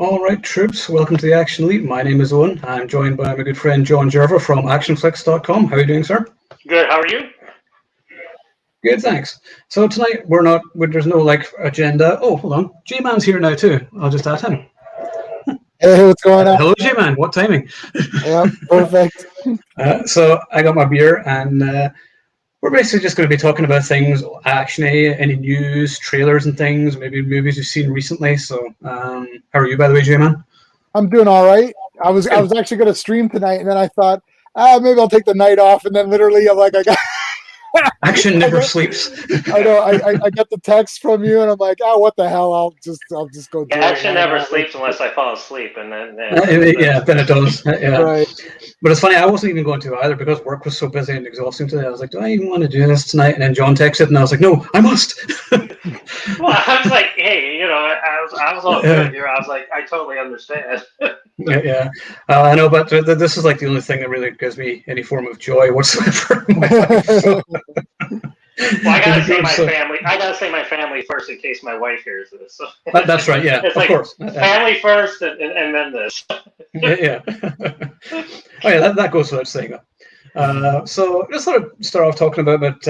All right, troops, welcome to the Action Elite. My name is Owen. I'm joined by my good friend John Jerva from actionflix.com. How are you doing, sir? Good. How are you? Good, thanks. So tonight there's no agenda. Oh, hold on. G-Man's here now too. I'll just add him. Hey, what's going on? Hello, G-Man. What timing? Yep, perfect. So I got my beer and we're basically just going to be talking about things, action-y, any news, trailers and things, maybe movies you've seen recently. So how are you, by the way, G-Man? I'm doing all right. I was actually going to stream tonight, and then I thought, maybe I'll take the night off. And then literally, I'm like, I got action never sleeps. I know. I got the text from you, and I'm like, what the hell? I'll just go. Yeah, action never sleeps unless I fall asleep, and then then it does. Yeah. Right. But it's funny, I wasn't even going to either because work was so busy and exhausting today. I was like, do I even want to do this tonight? And then John texted, and I was like, no, I must. Well, I was like, hey, I was all good here. I was like, I totally understand. Yeah. I know, but this is like the only thing that really gives me any form of joy whatsoever. Well, I gotta say my family. I gotta say my family first in case my wife hears this. So that's right. Yeah, it's of course. Family first, and then this. Yeah. Oh yeah, that goes without saying. So just thought I'd start off talking about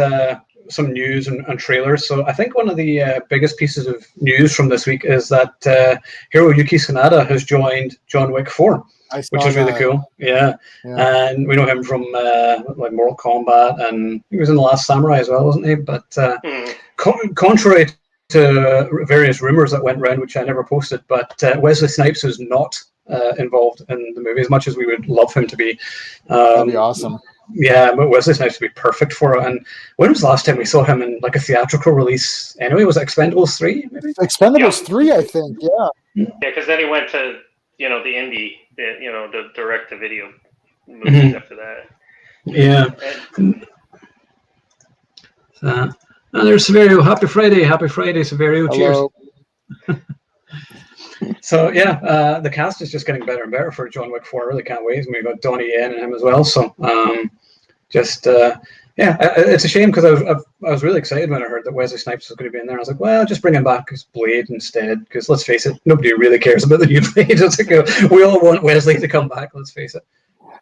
some news and trailers. So I think one of the biggest pieces of news from this week is that Hiroyuki Sanada has joined John Wick 4. Which is really cool. Yeah. And we know him from like Mortal Kombat, and he was in The Last Samurai as well, wasn't he? But contrary to various rumors that went around, which I never posted, but Wesley Snipes is not involved in the movie as much as we would love him to be. That'd be awesome. Yeah, but Wesley Snipes would be perfect for it. And when was the last time we saw him in like a theatrical release? Anyway, was it Expendables 3? Maybe Expendables 3, I think. Yeah. Yeah, because then he went to the indie, the direct-to-video movies after that. Yeah. And there's Severio. Happy Friday, Severio. Hello. Cheers. So yeah, the cast is just getting better and better for John Wick 4. I really can't wait. We've got Donnie Yen and him as well. So it's a shame because I was really excited when I heard that Wesley Snipes was going to be in there. I was like, well, just bring him back as Blade instead, because let's face it, nobody really cares about the new Blade. It's like, we all want Wesley to come back. Let's face it.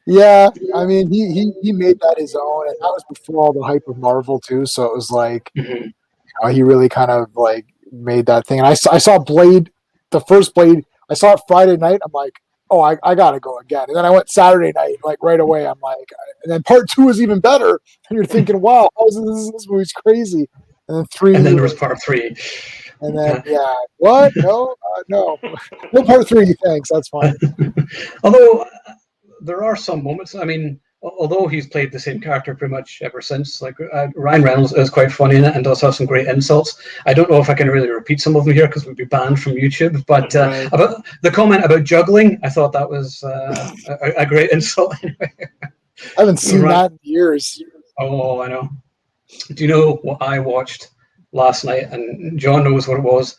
Yeah, I mean, he made that his own, and that was before all the hype of Marvel too. So it was like, he really kind of like made that thing. And I saw Blade, the first Blade. I saw it Friday night. I'm like, oh, I gotta go again. And then I went Saturday night, like right away. I'm like, and then part 2 is even better. And you're thinking, wow, this movie's crazy. And then 3. And then there was part 3. And then what? No, no part 3. Thanks, that's fine. Although there are some moments. I mean, although he's played the same character pretty much ever since, like Ryan Reynolds is quite funny in it and does have some great insults. I don't know if I can really repeat some of them here because we'd be banned from YouTube. But about the comment about juggling, I thought that was a great insult. Anyway. I haven't seen that in years. Oh, I know. Do you know what I watched last night? And John knows what it was.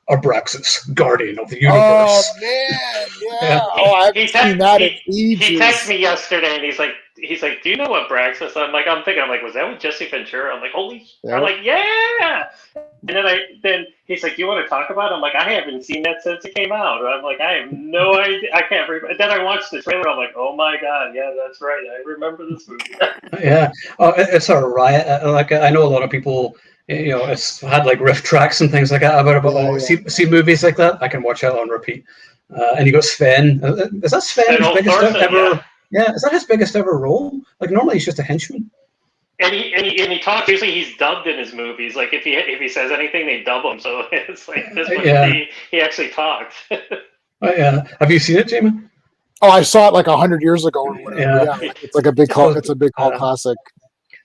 Abraxas, Guardian of the Universe. Oh man, yeah. Oh, I haven't seen that in ages. He texted me yesterday, and he's like, "Do you know what Abraxas?" I'm like, was that with Jesse Ventura? I'm like, holy! Yeah. I'm like, yeah. And then he's like, "Do you want to talk about it?" I'm like, I haven't seen that since it came out. I'm like, I have no idea. I can't remember. And then I watched the trailer. I'm like, oh my god, yeah, that's right. I remember this movie. Yeah, it's a riot. Like I know a lot of people. It's had like riff tracks and things like that. See movies like that, I can watch it on repeat. And you got Sven. Is that Sven's biggest ever? Yeah, is that his biggest ever role? Like normally he's just a henchman. And he talks. Usually he's dubbed in his movies. Like if he says anything, they dub him. So it's like this one. He actually talked. Yeah. Have you seen it, Jamie? Oh, I saw it like 100 years ago or whatever. Yeah. It's like a big cult. It's a big cult classic.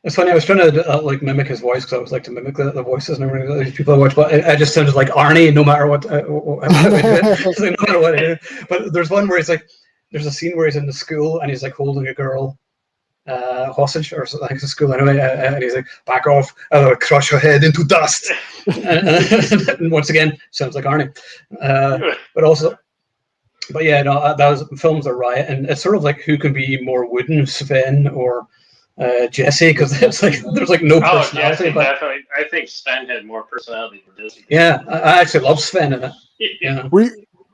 It's funny. I was trying to like mimic his voice because I was like to mimic the voices and everything. These people I watch, but I just sounded like Arnie no matter what. No matter what I do. But there's one where there's a scene where he's in the school and he's like holding a girl hostage, or I think it's a school anyway, and he's like, "Back off! I'll crush your head into dust." And once again, sounds like Arnie. But yeah, no, that was films a riot, and it's sort of like who can be more wooden, Sven or Jesse, because it's like there's like no personality. Jesse, definitely. I think Sven had more personality than Jesse. Yeah, I actually love Sven in it. Yeah. Were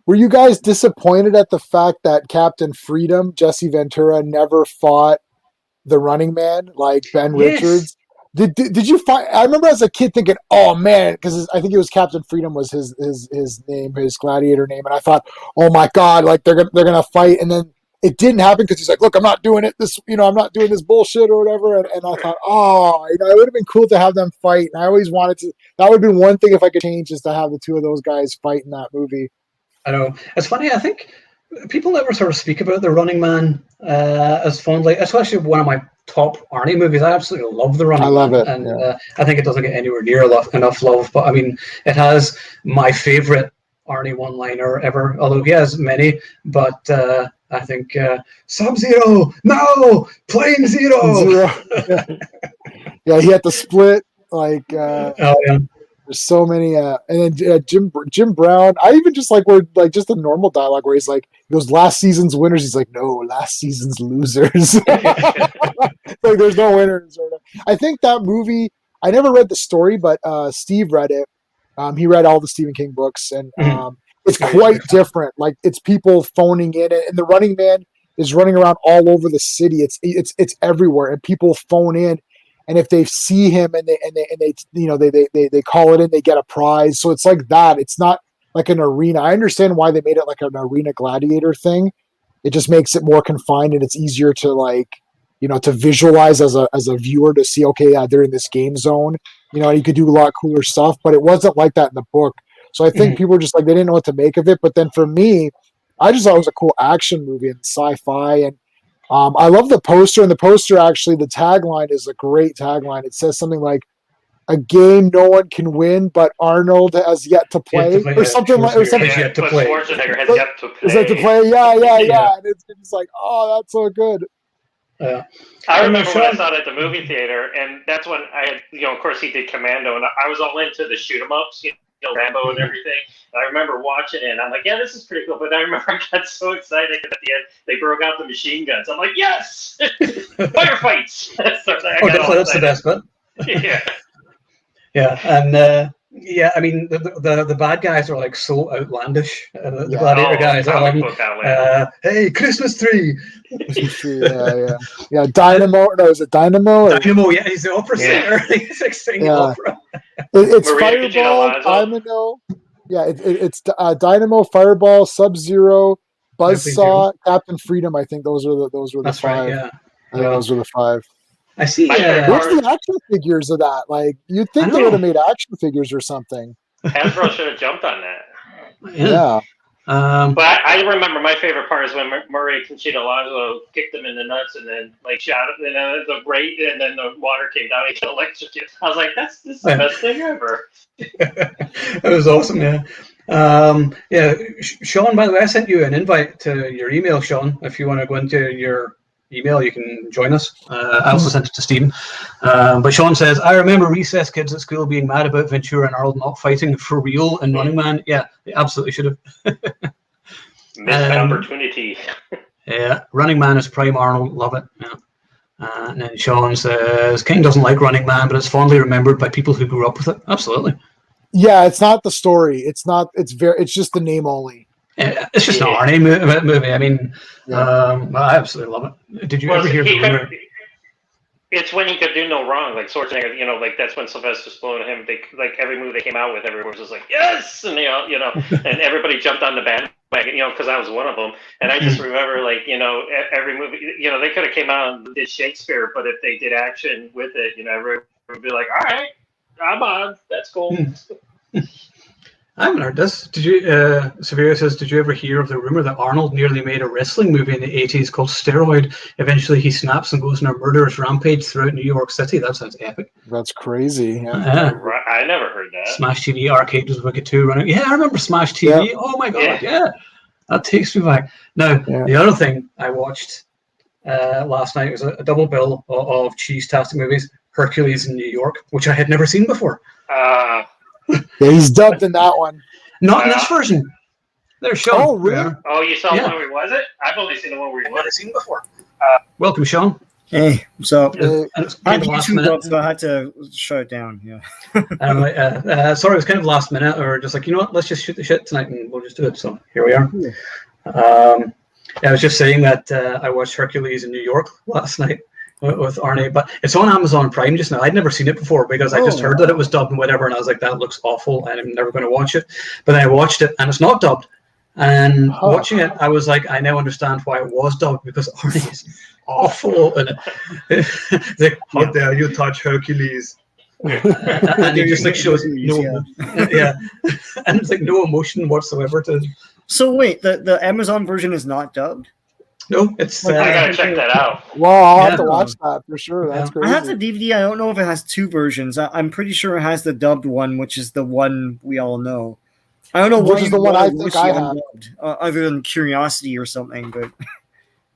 Were you guys disappointed at the fact that Captain Freedom, Jesse Ventura, never fought the Running Man like Ben Yes. Richards? Did you find? I remember as a kid thinking, "Oh man," because I think it was Captain Freedom was his name, his gladiator name, and I thought, "Oh my god, like they're gonna fight," and then it didn't happen because he's like, "Look, I'm not doing it. I'm not doing this bullshit or whatever." And I thought, "Oh, it would have been cool to have them fight." And I always wanted to. That would have been one thing if I could change is to have the two of those guys fight in that movie. I know. It's funny. I think people never sort of speak about the Running Man as fondly. It's actually one of my top Arnie movies. I absolutely love the Running I love Man, it. and Yeah. I think it doesn't get anywhere near enough love. But I mean, it has my favorite Arnie one-liner ever. Although he has many, but I think Sub-Zero, no, Plane Zero. Yeah, he had to split like. Oh yeah. There's so many, and then Jim Brown. I even just like where like just the normal dialogue where he's like, he goes, "Last season's winners." He's like, "No, last season's losers." Like there's no winners. I think that movie. I never read the story, but Steve read it. He read all the Stephen King books, and it's quite different. Like it's people phoning in, and the Running Man is running around all over the city. It's everywhere, and people phone in. And if they see him and they call it in, they get a prize. So it's like that. It's not like an arena. I understand why they made it like an arena gladiator thing. It just makes it more confined and it's easier to to visualize as a viewer to see, okay, yeah, they're in this game zone. You could do a lot cooler stuff, but it wasn't like that in the book. So I think people were just like, they didn't know what to make of it. But then for me, I just thought it was a cool action movie and sci-fi, and I love the poster, and the poster actually, the tagline is a great tagline. It says something like, "A game no one can win, but Arnold has yet to play," or something like. Or something. Yet to play. Schwarzenegger has yet to play. Is that to play? Yeah. And it's just like, oh, that's so good. I remember when I saw it at the movie theater, and that's when I had, of course, he did Commando, and I was all into the shoot 'em ups, Rambo and everything. And I remember watching it, and I'm like, yeah, this is pretty cool. But I remember I got so excited at the end, they broke out the machine guns. I'm like, yes, firefights. So that's the best bit. Yeah. Yeah, and I mean the bad guys are like so outlandish. The gladiator guys are like, hey, Christmas tree. Yeah. Dynamo. No, is it Dynamo? Dynamo. Yeah, he's the opera singer. He's like singing opera. It's Fireball, Dynamo. Yeah, it's Dynamo, Fireball, Sub-Zero, Buzzsaw, Captain Freedom. I think those were the That's five. Right, yeah, those were the five. I see. Where's the action figures of that? Like, you'd think they would have made action figures or something. Hasbro should have jumped on that. Yeah. But I remember my favorite part is when Murray Conchita Alonso kicked him in the nuts and then shot him, and then the water came down. He got electrocuted. I was like, this is the best thing ever. It was awesome, yeah. Sean, by the way, I sent you an invite to your email, Sean. If you want to go into your email, you can join us. I also sent it to Stephen. But Sean says, I remember recess kids at school being mad about Ventura and Arnold not fighting for real in Running Man. Yeah, they absolutely should have. Missed opportunity. Yeah, Running Man is prime Arnold. Love it. Yeah. And then Sean says, King doesn't like Running Man, but it's fondly remembered by people who grew up with it. Absolutely. Yeah, it's not the story. It's just the name only. It's just an Arnie movie. I mean, I absolutely love it. Did you ever hear the rumor? It's when he could do no wrong, like Schwarzenegger. That's when Sylvester Stallone and him. Every movie they came out with, everyone was just like, yes, and and everybody jumped on the bandwagon, because I was one of them. And I just remember, every movie, they could have came out and did Shakespeare, but if they did action with it, everyone would be like, all right, I'm on. That's cool. I haven't heard this. Did you? Severa says, did you ever hear of the rumor that Arnold nearly made a wrestling movie in the 80s called Steroid? Eventually, he snaps and goes on a murderous rampage throughout New York City. That sounds epic. That's crazy. Yeah. I never heard that. Smash TV Arcade was wicked too. Running. Yeah, I remember Smash TV. Yeah. Oh my god, yeah. That takes me back. Now, the other thing I watched last night was a double bill of cheese-tastic movies, Hercules in New York, which I had never seen before. Yeah, he's dubbed in that one. Not in this version. There's Sean. Oh, really? Oh, you saw one where he was it? I've only seen the one where he was. Never seen before. Welcome, Sean. Hey, so And it was I kind had of last YouTube minute. up, so I had to shut it down. Yeah. And I'm like, sorry, it was kind of last minute, or just like, you know what, let's just shoot the shit tonight and we'll just do it. So here we are. I was just saying that I watched Hercules in New York last night with Arnie, but it's on Amazon Prime just now. I'd never seen it before because I just heard that it was dubbed and whatever, and I was like, that looks awful, and I'm never going to watch it. But then I watched it, and it's not dubbed. And watching it, I was like, I now understand why it was dubbed, because Arnie is awful. And it's like, how dare you touch Hercules? And he just like shows no, yeah, and it's like no emotion whatsoever to. So wait, the Amazon version is not dubbed? No, it's. I gotta check that out. Well, I'll have to watch that for sure. That's crazy. I have the DVD. I don't know if it has two versions. I'm pretty sure it has the dubbed one, which is the one we all know. I don't know which is the one I think I have, other than curiosity or something. But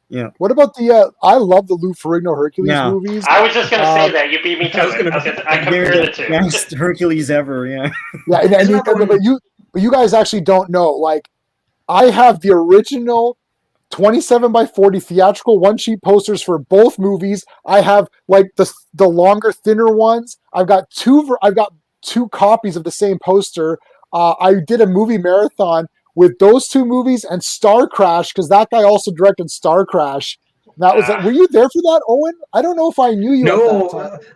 yeah. What about the? I love the Lou Ferrigno Hercules movies. I was just gonna say that you beat me to it. I compared the two. Best Hercules ever. Yeah. Yeah, but you guys actually don't know. Like, I have the original 27x40 theatrical one-sheet posters for both movies. I have like the longer, thinner ones. I've got two copies of the same poster. I did a movie marathon with those two movies and Star Crash, because that guy also directed Star Crash. That was. Were you there for that, Owen? I don't know if I knew you. No,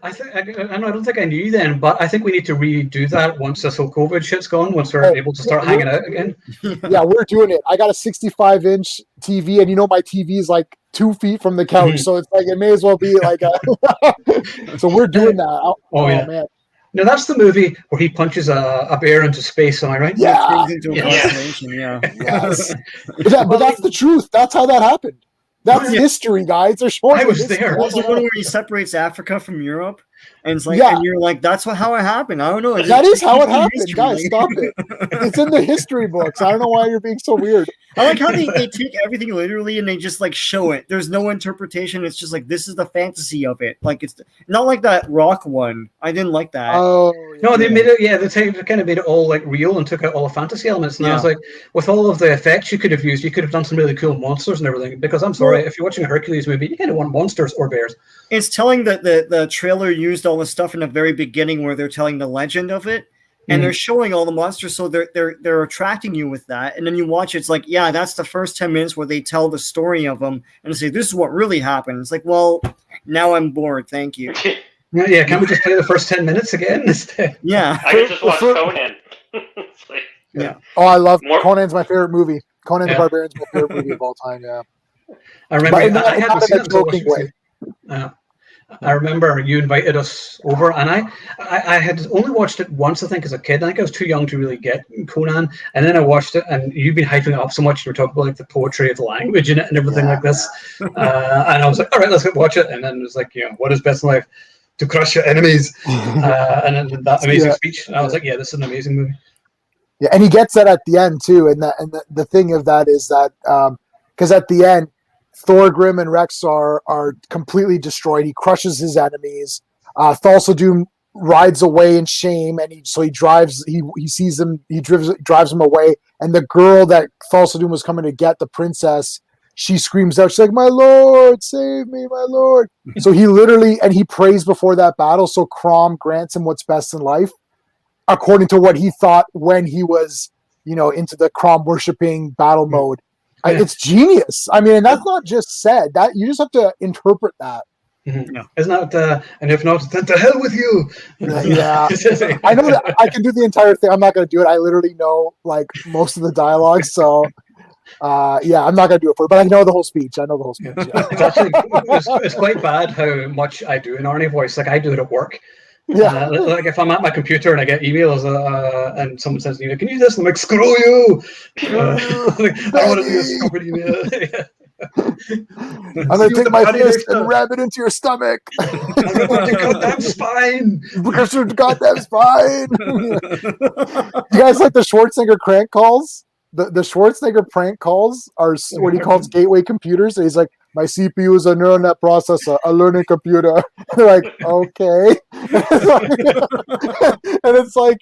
I don't think I knew you then. But I think we need to redo that once this whole COVID shit's gone. Once we're able to start hanging out again. Yeah, we're doing it. I got a 65-inch TV, and my TV is like 2 feet from the couch, so it's like it may as well be like a. So we're doing that. Oh yeah, man. Now that's the movie where he punches a bear into space. Am I right? Yeah. Yes. Yeah, but that's the truth. That's how that happened. That's history, guys. They're showing. I was there. That's the one where he separates Africa from Europe, and it's like, and you're like, that's how it happened. I don't know. That is how it happened, guys. Stop it. It's in the history books. I don't know why you're being so weird. I like how they take everything literally and they just like show it. There's no interpretation. It's just like, this is the fantasy of it. Like, it's not like that rock one. I didn't like that. Oh no, they made it. Yeah, they kind of made it all like real and took out all the fantasy elements. And I was like, with all of the effects you could have used, you could have done some really cool monsters and everything. Because I'm sorry, if you're watching a Hercules movie, you kind of want monsters or bears. It's telling that the trailer used all the stuff in the very beginning where they're telling the legend of it. And they're showing all the monsters, so they're attracting you with that. And then you watch it, it's like, yeah, that's the first 10 minutes where they tell the story of them and say, this is what really happened. It's like, well, now I'm bored. Thank you. Yeah, can't we just play the first 10 minutes again instead? Yeah. I can just watch Conan. Yeah. Oh, I love Conan's my favorite movie. Conan the Barbarian's my favorite movie of all time. Yeah. I remember. But I hadn't seen it joking way. I remember you invited us over, and I had only watched it once, I think, as a kid. I think I was too young to really get Conan, and then I watched it, and you've been hyping it up so much. You were talking about like the poetry of the language in it and everything like this, and I was like, all right, let's go watch it. And then it was like, what is best in life? To crush your enemies, and then that amazing speech. And I was like, yeah, this is an amazing movie. Yeah, and he gets that at the end too, and the thing of that is that because at the end, Thorgrim and Rex are completely destroyed. He crushes his enemies. Thulsa rides away in shame, and he drives. He sees him. He drives him away. And the girl that Thulsa was coming to get, the princess, she screams out. She's like, "My lord, save me, my lord!" So he prays before that battle. So Crom grants him what's best in life, according to what he thought when he was, into the Crom worshiping battle mode. It's genius. I mean, and that's not just said. That you just have to interpret that. Mm-hmm. Isn't that? And if not, then to hell with you. Yeah, I know that I can do the entire thing. I'm not going to do it. I literally know like most of the dialogue. So, I'm not going to do it for it. But I know the whole speech. Yeah. It's actually it's quite bad how much I do in Arnie voice. Like I do it at work. Yeah, like if I'm at my computer and I get emails and someone says, "Can you do this?" And I'm like, "Screw you!" I don't want to do this stupid email. I'm gonna take my fist and ram it into your stomach. I'm going to goddamn spine. Because your goddamn spine. You guys like the Schwarzenegger crank calls? The Schwarzenegger prank calls are what he calls gateway computers. And he's like, my CPU is a neural net processor, a learning computer. They're like, okay. And it's like,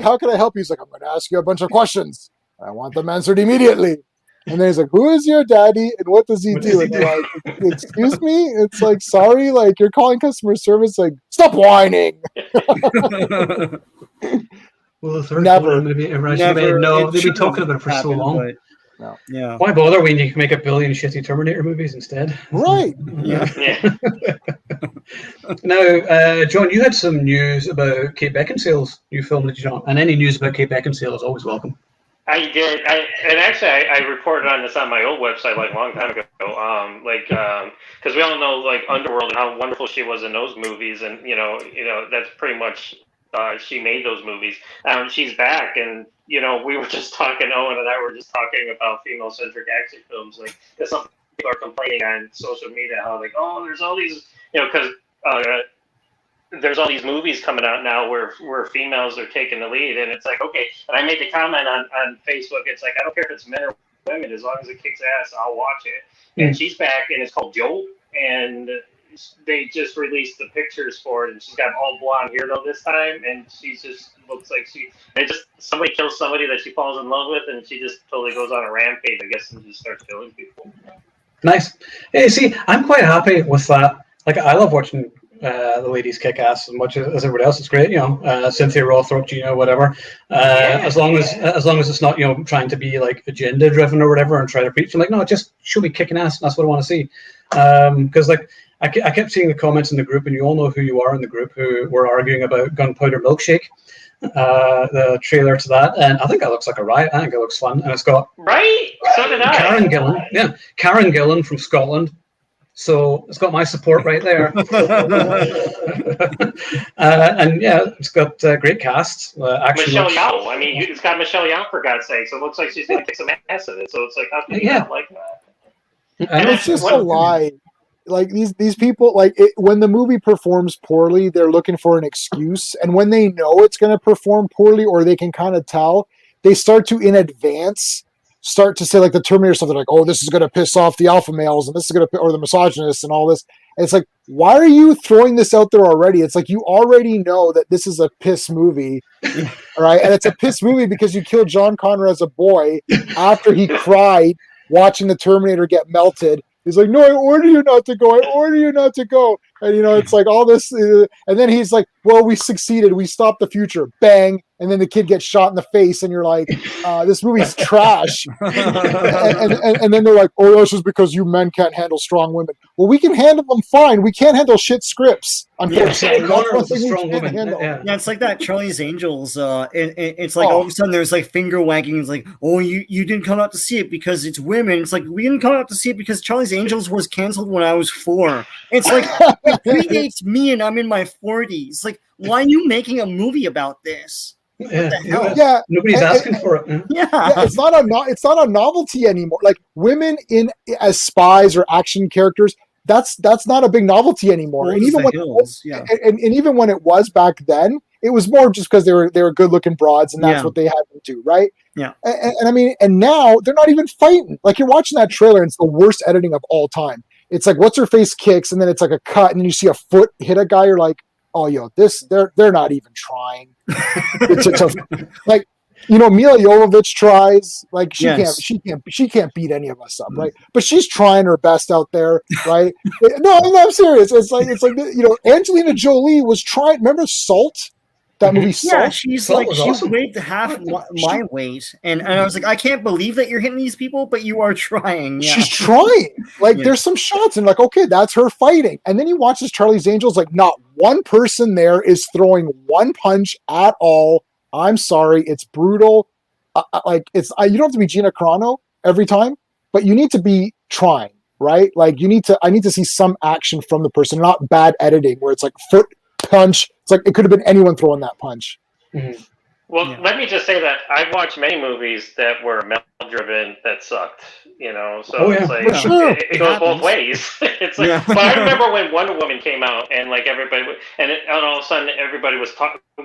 how can I help you? He's like, I'm going to ask you a bunch of questions. I want them answered immediately. And then he's like, "Who is your daddy, and what does he do?" And they're like, "Excuse me." It's like, "Sorry, like you're calling customer service. Like, stop whining." Well, the third Never. movie ever actually made. No, they've been talking about it for so long. But, no. Yeah. Why bother when you can make a billion shitty Terminator movies instead? Right. Yeah. Now, John, you had some news about Kate Beckinsale's new film, did you not? And any news about Kate Beckinsale is always welcome. I did. I reported on this on my old website like a long time ago. Because we all know like Underworld and how wonderful she was in those movies, and that's pretty much she made those movies. She's back, and we were just talking. Owen and I were just talking about female-centric action films, like because some people are complaining on social media how like, oh, there's all these, because. There's all these movies coming out now where females are taking the lead, and it's like, okay. And I made the comment on Facebook. It's like, I don't care if it's men or women, as long as it kicks ass, I'll watch it. And she's back, and it's called Jolt, and they just released the pictures for it, and she's got all blonde hair though this time, and she just looks like somebody kills somebody that she falls in love with, and she just totally goes on a rampage, I guess, and just starts killing people. Nice. Hey, see, I'm quite happy with that. Like, I love watching the ladies kick ass as much as everybody else. It's great, Cynthia Rothrock, Gina, whatever. As long as it's not, trying to be like agenda driven or whatever and try to preach. I'm like, no, just show me kicking ass. That's what I want to see. Because like I kept seeing the comments in the group, and you all know who you are in the group, who were arguing about Gunpowder Milkshake, the trailer to that, and I think that looks like a riot. I think it looks fun, and it's got So did I. Karen Gillan from Scotland. So it's got my support right there. And yeah, it's got great cast. Michelle Yeoh. I mean, it's got Michelle Yeoh, for God's sake. So it looks like she's going to kick some ass in it. So it's like, how can you not like that? And it's just a lie. Like these people, like when the movie performs poorly, they're looking for an excuse. And when they know it's going to perform poorly, or they can kind of tell, they start to, in advance, start to say like the Terminator stuff. They're like, oh, this is going to piss off the alpha males, and this is going to, or the misogynists and all this. And it's like, why are you throwing this out there already? It's like, you already know that this is a piss movie, right? And it's a piss movie because you killed John Connor as a boy after he cried watching the Terminator get melted. He's like, no, I order you not to go. I order you not to go. And, it's like all this. And then he's like, well, we succeeded. We stopped the future. Bang. And then the kid gets shot in the face. And you're like, this movie's trash. and then they're like, oh, that's just because you men can't handle strong women. Well, we can handle them fine. We can't handle shit scripts. Unfortunately. Yeah, it's like that Charlie's Angels. It's like all of a sudden there's like finger wagging. It's like, oh, you didn't come out to see it because it's women. It's like, we didn't come out to see it because Charlie's Angels was canceled when I was 4. It's like, it predates me and I'm in my 40s. Like, why are you making a movie about this? Yeah, nobody's asking for it. Yeah, it's not a novelty anymore. Like, women as spies or action characters, that's not a big novelty anymore. And even even when it was back then, it was more just because they were good looking broads, and that's what they had to do, right? Yeah. And I mean, and now they're not even fighting. Like, you're watching that trailer, and it's the worst editing of all time. It's like, what's her face kicks, and then it's like a cut, and then you see a foot hit a guy. You're like, oh, they're not even trying. Like, Mila Jovovich tries. Like, she can't beat any of us up, right? But she's trying her best out there, right? No, I'm serious. It's like Angelina Jolie was trying. Remember Salt? That movie Salt? Yeah, she's Salt like, she weighed half my weight. And I was like, I can't believe that you're hitting these people, but you are trying. Yeah. She's trying. Like, there's some shots, and like, okay, that's her fighting. And then you watch this Charlie's Angels, like, not one person there is throwing one punch at all. I'm sorry, it's brutal. You don't have to be Gina Carano every time, but you need to be trying, right? Like, I need to see some action from the person, not bad editing where it's like foot punch. It's like it could have been anyone throwing that punch. Mm-hmm. Well, let me just say that I've watched many movies that were male-driven that sucked. So it's like it goes both ways. It's like, but I remember when Wonder Woman came out, and like everybody, and all of a sudden everybody was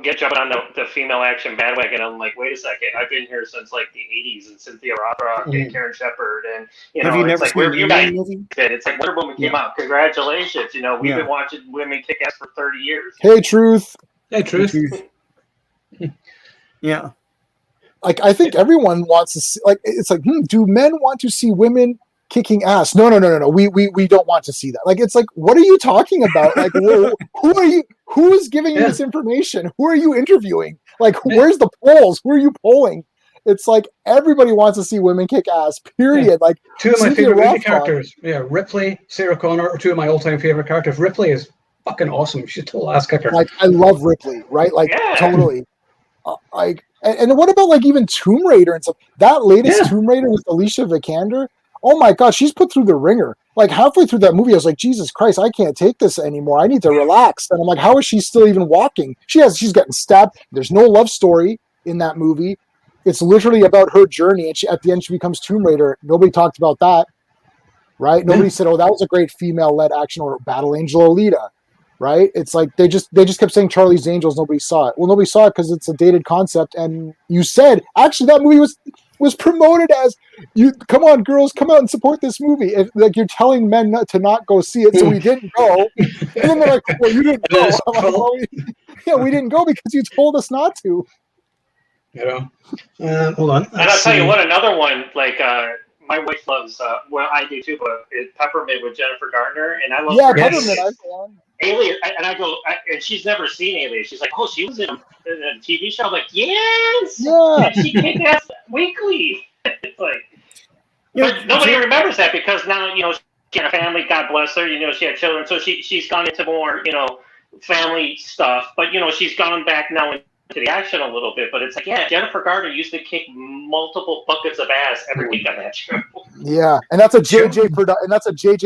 jumping on the female action bandwagon. I'm like, wait a second, I've been here since like the '80s, and Cynthia Rothrock and Karen Shepard, and it's like, where have you guys been? It's like Wonder Woman came out. Congratulations! We've been watching women kick ass for 30 years. Hey, Truth. Hey, Truth. Yeah. like I think everyone wants to see, like it's like do men want to see women kicking ass? No. We don't want to see that. Like it's like, what are you talking about? Like who are you? Who is giving you this information? Who are you interviewing? Like where's the polls? Who are you polling? It's like everybody wants to see women kick ass. Period. Yeah. Like two of my favorite movie characters. Yeah, Ripley, Sarah Connor are two of my all-time favorite characters. Ripley is fucking awesome. She's a total ass kicker. Like I love Ripley, right? Like totally. Like and what about like even Tomb Raider and stuff? That latest Tomb Raider with Alicia Vikander. Oh my God, she's put through the ringer. Like halfway through that movie, I was like, Jesus Christ, I can't take this anymore. I need to relax. And I'm like, how is she still even walking? She's getting stabbed. There's no love story in that movie. It's literally about her journey, and at the end she becomes Tomb Raider. Nobody talked about that, right? Nobody said, "Oh, that was a great female-led action," or Battle Angel Alita, right? It's like they just kept saying Charlie's Angels. Nobody saw it. Well, nobody saw it because it's a dated concept. And you said actually that movie was promoted as you. Come on, girls, come out and support this movie. Like you're telling men to not go see it, so we didn't go. And then they're like, "Well, you didn't go." I'm like, well, yeah, we didn't go because you told us not to. You know, hold on. And I'll tell you what, another one, like my wife loves, well, I do too, but it's Peppermint with Jennifer Garner, and I love her. Peppermint. Alien, and I go, and she's never seen Alien. She's like, oh, she was in a TV show. I'm like, yes, and she kicked ass weekly. It's like, but nobody remembers that because now she had a family. God bless her. She had children, so she's gone into more family stuff. But she's gone back now into the action a little bit, but it's like, Jennifer Garner used to kick multiple buckets of ass every week on that show. Yeah, and that's a JJ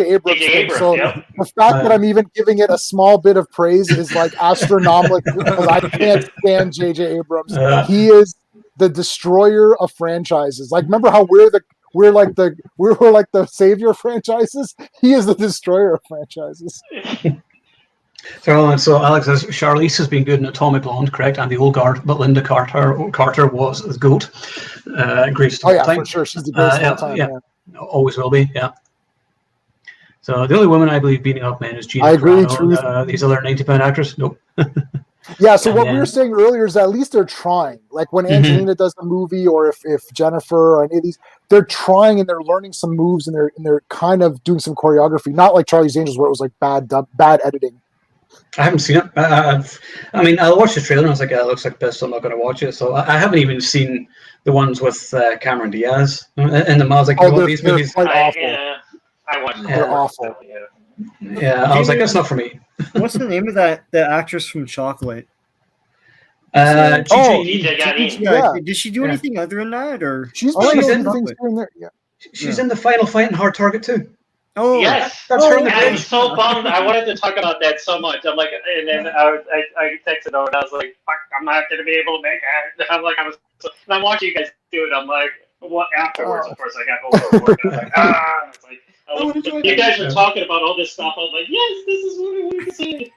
Abrams thing. So the fact that I'm even giving it a small bit of praise is like astronomical because I can't stand JJ Abrams. He is the destroyer of franchises. Like, remember how we're like the savior of franchises? He is the destroyer of franchises. So Alex says Charlize has been good in Atomic Blonde, correct? And the old guard, but Linda Carter was the GOAT. Greatest of all time. For sure, she's the greatest of all time. Yeah, always will be. Yeah. So the only woman I believe beating up men is Gina. I agree. These other 90-pound actors, nope. Yeah. So what we were saying earlier is that at least they're trying. Like when Angelina does the movie, or if Jennifer or any of these, they're trying and they're learning some moves and they're kind of doing some choreography. Not like Charlie's Angels where it was like bad editing. I haven't seen it. I watched the trailer and I was like, it looks like this, so I'm not going to watch it. So I haven't even seen the ones with Cameron Diaz in them. I was like, these movies quite awful. I watched them. They're awful. Yeah, I was like, that's not for me. What's the name of the actress from Chocolate? Gigi. Yeah. Did she do anything other than that, or she's in things in there? Yeah, she's in the final fight in Hard Target too. Oh yes, that's her. I'm so bummed. I wanted to talk about that so much. I'm like, and then I texted over and I was like, fuck, I'm not going to be able to make it. I'm like, and I'm watching you guys do it. I'm like, what? Afterwards, of course, I got overworked. I was like, It's like, you guys were talking about all this stuff. I was like, yes, this is what I wanted to see.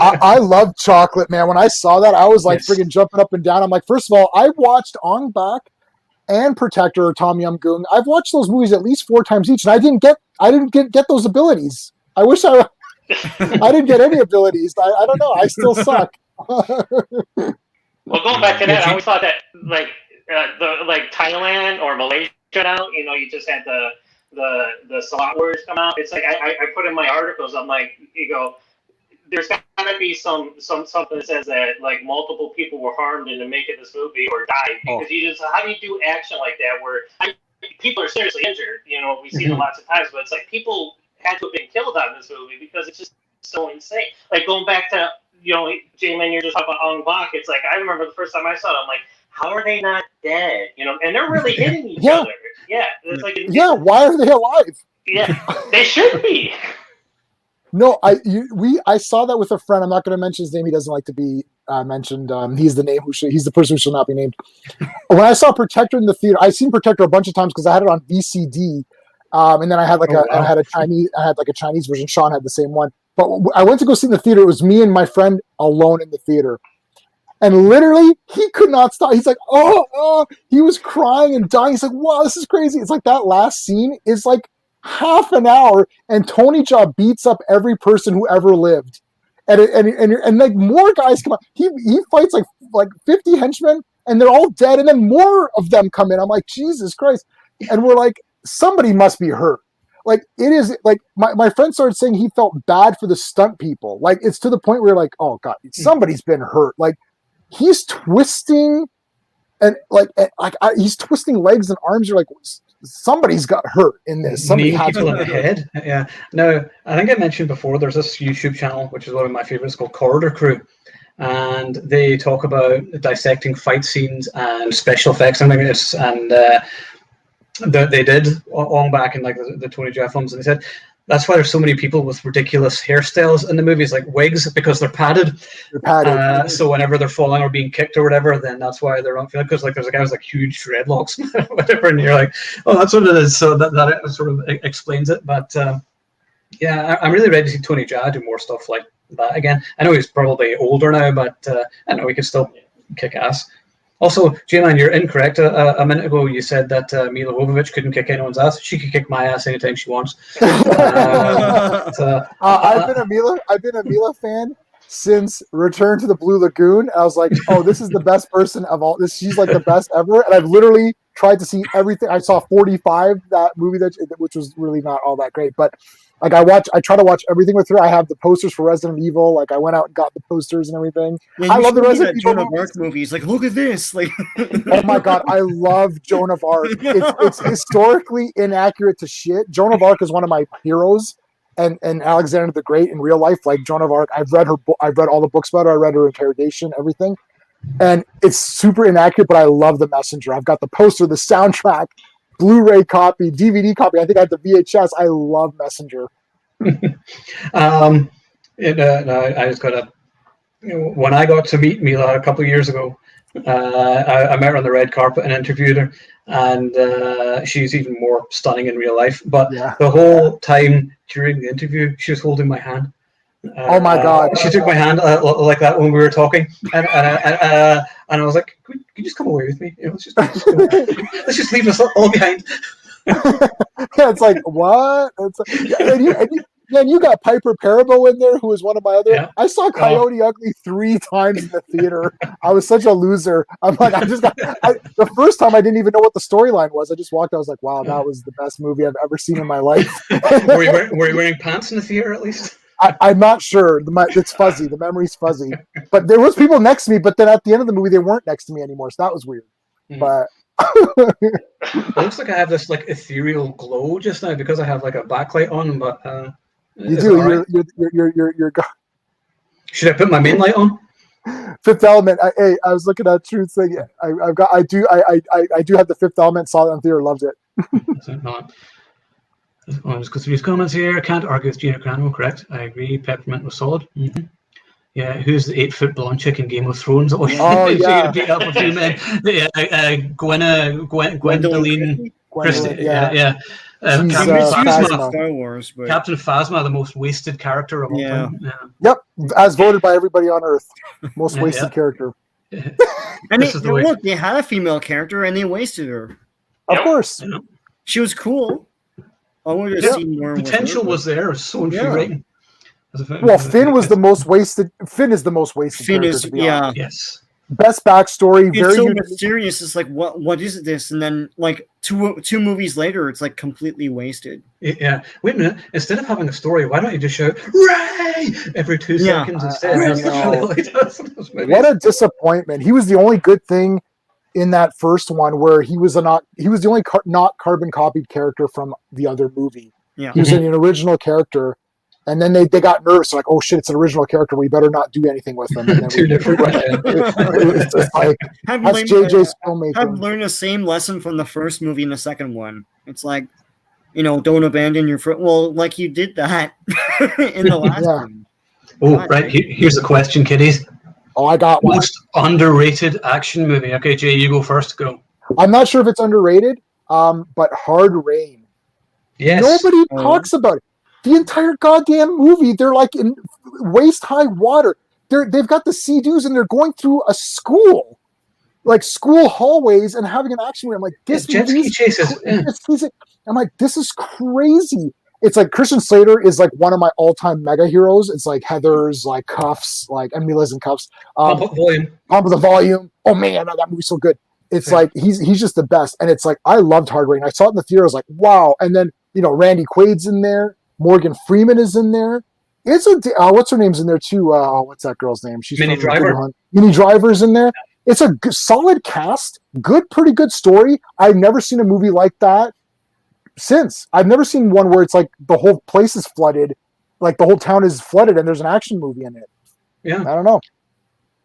I love Chocolate, man. When I saw that, I was like friggin' jumping up and down. I'm like, first of all, I watched Ong Bak and Protector or Tom Yum Goong. I've watched those movies at least 4 times each, and I didn't get those abilities. I wish I didn't get any abilities. I don't know. I still suck. Well, going back to that, I always thought that like Thailand or Malaysia now, you just had the slot words come out. It's like I put in my articles. I'm like, there's got to be something that says that like multiple people were harmed in the making this movie or died because how do you do action like that where people are seriously injured? We've seen it lots of times, but it's like people had to have been killed on this movie because it's just so insane. Like going back to J-Man, you're just talking about Ong Bak. It's like I remember the first time I saw it, I'm like, how are they not dead? And they're really hitting each other. Yeah, it's like why are they alive? Yeah, they should be. No, I saw that with a friend. I'm not going to mention his name. He doesn't like to be mentioned. He's the person who shall not be named. When I saw Protector in the theater, I've seen Protector a bunch of times because I had it on VCD, and then I had a Chinese version. Sean had the same one. But I went to go see in the theater. It was me and my friend alone in the theater, and literally he could not stop. He's like, oh, he was crying and dying. He's like, wow, this is crazy. It's like that last scene is like half an hour, and Tony Jaa beats up every person who ever lived, and like more guys come out. He fights like 50 henchmen, and they're all dead, and then more of them come in. I'm like, Jesus Christ. And we're like, somebody must be hurt. Like, it is like my friend started saying he felt bad for the stunt people. Like, it's to the point where you're like, oh God, somebody's been hurt. Like, he's twisting he's twisting legs and arms. You're like, somebody's got hurt in this. Somebody Knee people in the head. Yeah. Now, I think I mentioned before, there's this YouTube channel, which is one of my favorites, called Corridor Crew. And they talk about dissecting fight scenes and special effects and things. And they did long back in like the Tony Jaa films, and they said that's why there's so many people with ridiculous hairstyles in the movies, like wigs, because they're padded. They're padded. So whenever they're falling or being kicked or whatever, then that's why they're not feeling. Because like there's a guy with like huge dreadlocks, whatever, and you're like, oh, that's what it is. So that sort of explains it. But yeah, I'm really ready to see Tony Jaa do more stuff like that again. I know he's probably older now, but I know he can still kick ass. Also, J-Man, you're incorrect. A minute ago, you said that Mila Jovovich couldn't kick anyone's ass. She could kick my ass anytime she wants. I've been a Mila fan since Return to the Blue Lagoon. I was like, oh, this is the best person of all this. She's like the best ever. And I've literally tried to see everything. I saw 45, that movie which was really not all that great, but like I try to watch everything with her. I have the posters for Resident Evil. Like I went out and got the posters and everything. Yeah, I love the Resident Evil Joan of Arc movies. Like, look at this! Like, oh my God, I love Joan of Arc. It's historically inaccurate to shit. Joan of Arc is one of my heroes, and Alexander the Great in real life. Like Joan of Arc, I've read all the books about her. I read her interrogation, everything, and it's super inaccurate. But I love The Messenger. I've got the poster, the soundtrack, Blu-ray copy, DVD copy. I think I have the VHS. I love Messenger. I just got to. When I got to meet Mila a couple of years ago, I met her on the red carpet and interviewed her, and she's even more stunning in real life. But the whole time during the interview, she was holding my hand. Oh my God! She took my hand like that when we were talking, and I was like, "Can you just come away with me? Let's just leave us all behind." Yeah, it's like what? It's like, and you got Piper Perabo in there, who was one of my other. Yeah. I saw Coyote Ugly 3 times in the theater. I was such a loser. I'm like, the first time I didn't even know what the storyline was. I just walked. I was like, wow, that was the best movie I've ever seen in my life. Were you wearing pants in the theater at least? I'm not sure. It's fuzzy. The memory's fuzzy. But there was people next to me. But then at the end of the movie, they weren't next to me anymore. So that was weird. But it looks like I have this like ethereal glow just now because I have like a backlight on. But you do. You're. Should I put my main light on? Fifth Element. I was looking at Truth's thing. I do have the Fifth Element. Saw it on theater. Loved it. I'll just go through his comments here. Can't argue with Gina Carano, correct. I agree. Peppermint was solid. Mm-hmm. Yeah, who's the 8-foot blonde chick in Game of Thrones? Oh yeah, beat up a few men. Gwendoline Christie. Yeah. Captain Phasma. Star Wars, but... Captain Phasma, the most wasted character of all time. Yeah. Yep, as voted by everybody on Earth, most wasted character. And look, they had a female character and they wasted her. Of course, she was cool. I wanted to see more. Potential was there. It was so infuriating. Well, Finn was the most wasted. Finn is the most wasted. Finn character, is, to be honest. Yes. Best backstory. It's very so mysterious. It's like, what is this? And then, like two movies later, it's like completely wasted. Yeah. Wait a minute. Instead of having a story, why don't you just shout "Ray" every 2 seconds instead? What a disappointment! He was the only good thing in that first one, where he was the only not carbon copied character from the other movie. Yeah, he was an original character, and then they got nervous, like, oh shit, it's an original character. We better not do anything with them. And then Two different. It's just like that's JJ's filmmaking. I've learned the same lesson from the first movie and the second one. It's like, don't abandon your friend. Well, like you did that in the last one. Oh, right. Here's the question, kiddies. Oh, I got one. Most underrated action movie. Okay, Jay, you go first. Go. I'm not sure if it's underrated, but Hard Rain. Yes. Nobody talks about it. The entire goddamn movie, they're like in waist-high water. They've got the sea-doos and they're going through a school, like school hallways, and having an action where I'm like, this jet ski chases. I'm like, this is crazy. it's like Christian Slater is like one of my all-time mega heroes. It's like Heather's, like Cuffs, like Emila's and Cuffs. Pump Up Volume. Pump of the Volume. Oh man, that movie's so good. It's like he's just the best, and it's like I loved Hard Rain. I saw it in the theater. I was like, wow. And then Randy Quaid's in there. Morgan Freeman is in there. It's what's her name's in there too? What's that girl's name? She's Minnie Driver. Minnie Driver's in there. It's a solid cast. Pretty good story. I've never seen a movie like that since. I've never seen one where it's like the whole place is flooded, like the whole town is flooded, and there's an action movie in it. Yeah, I don't know.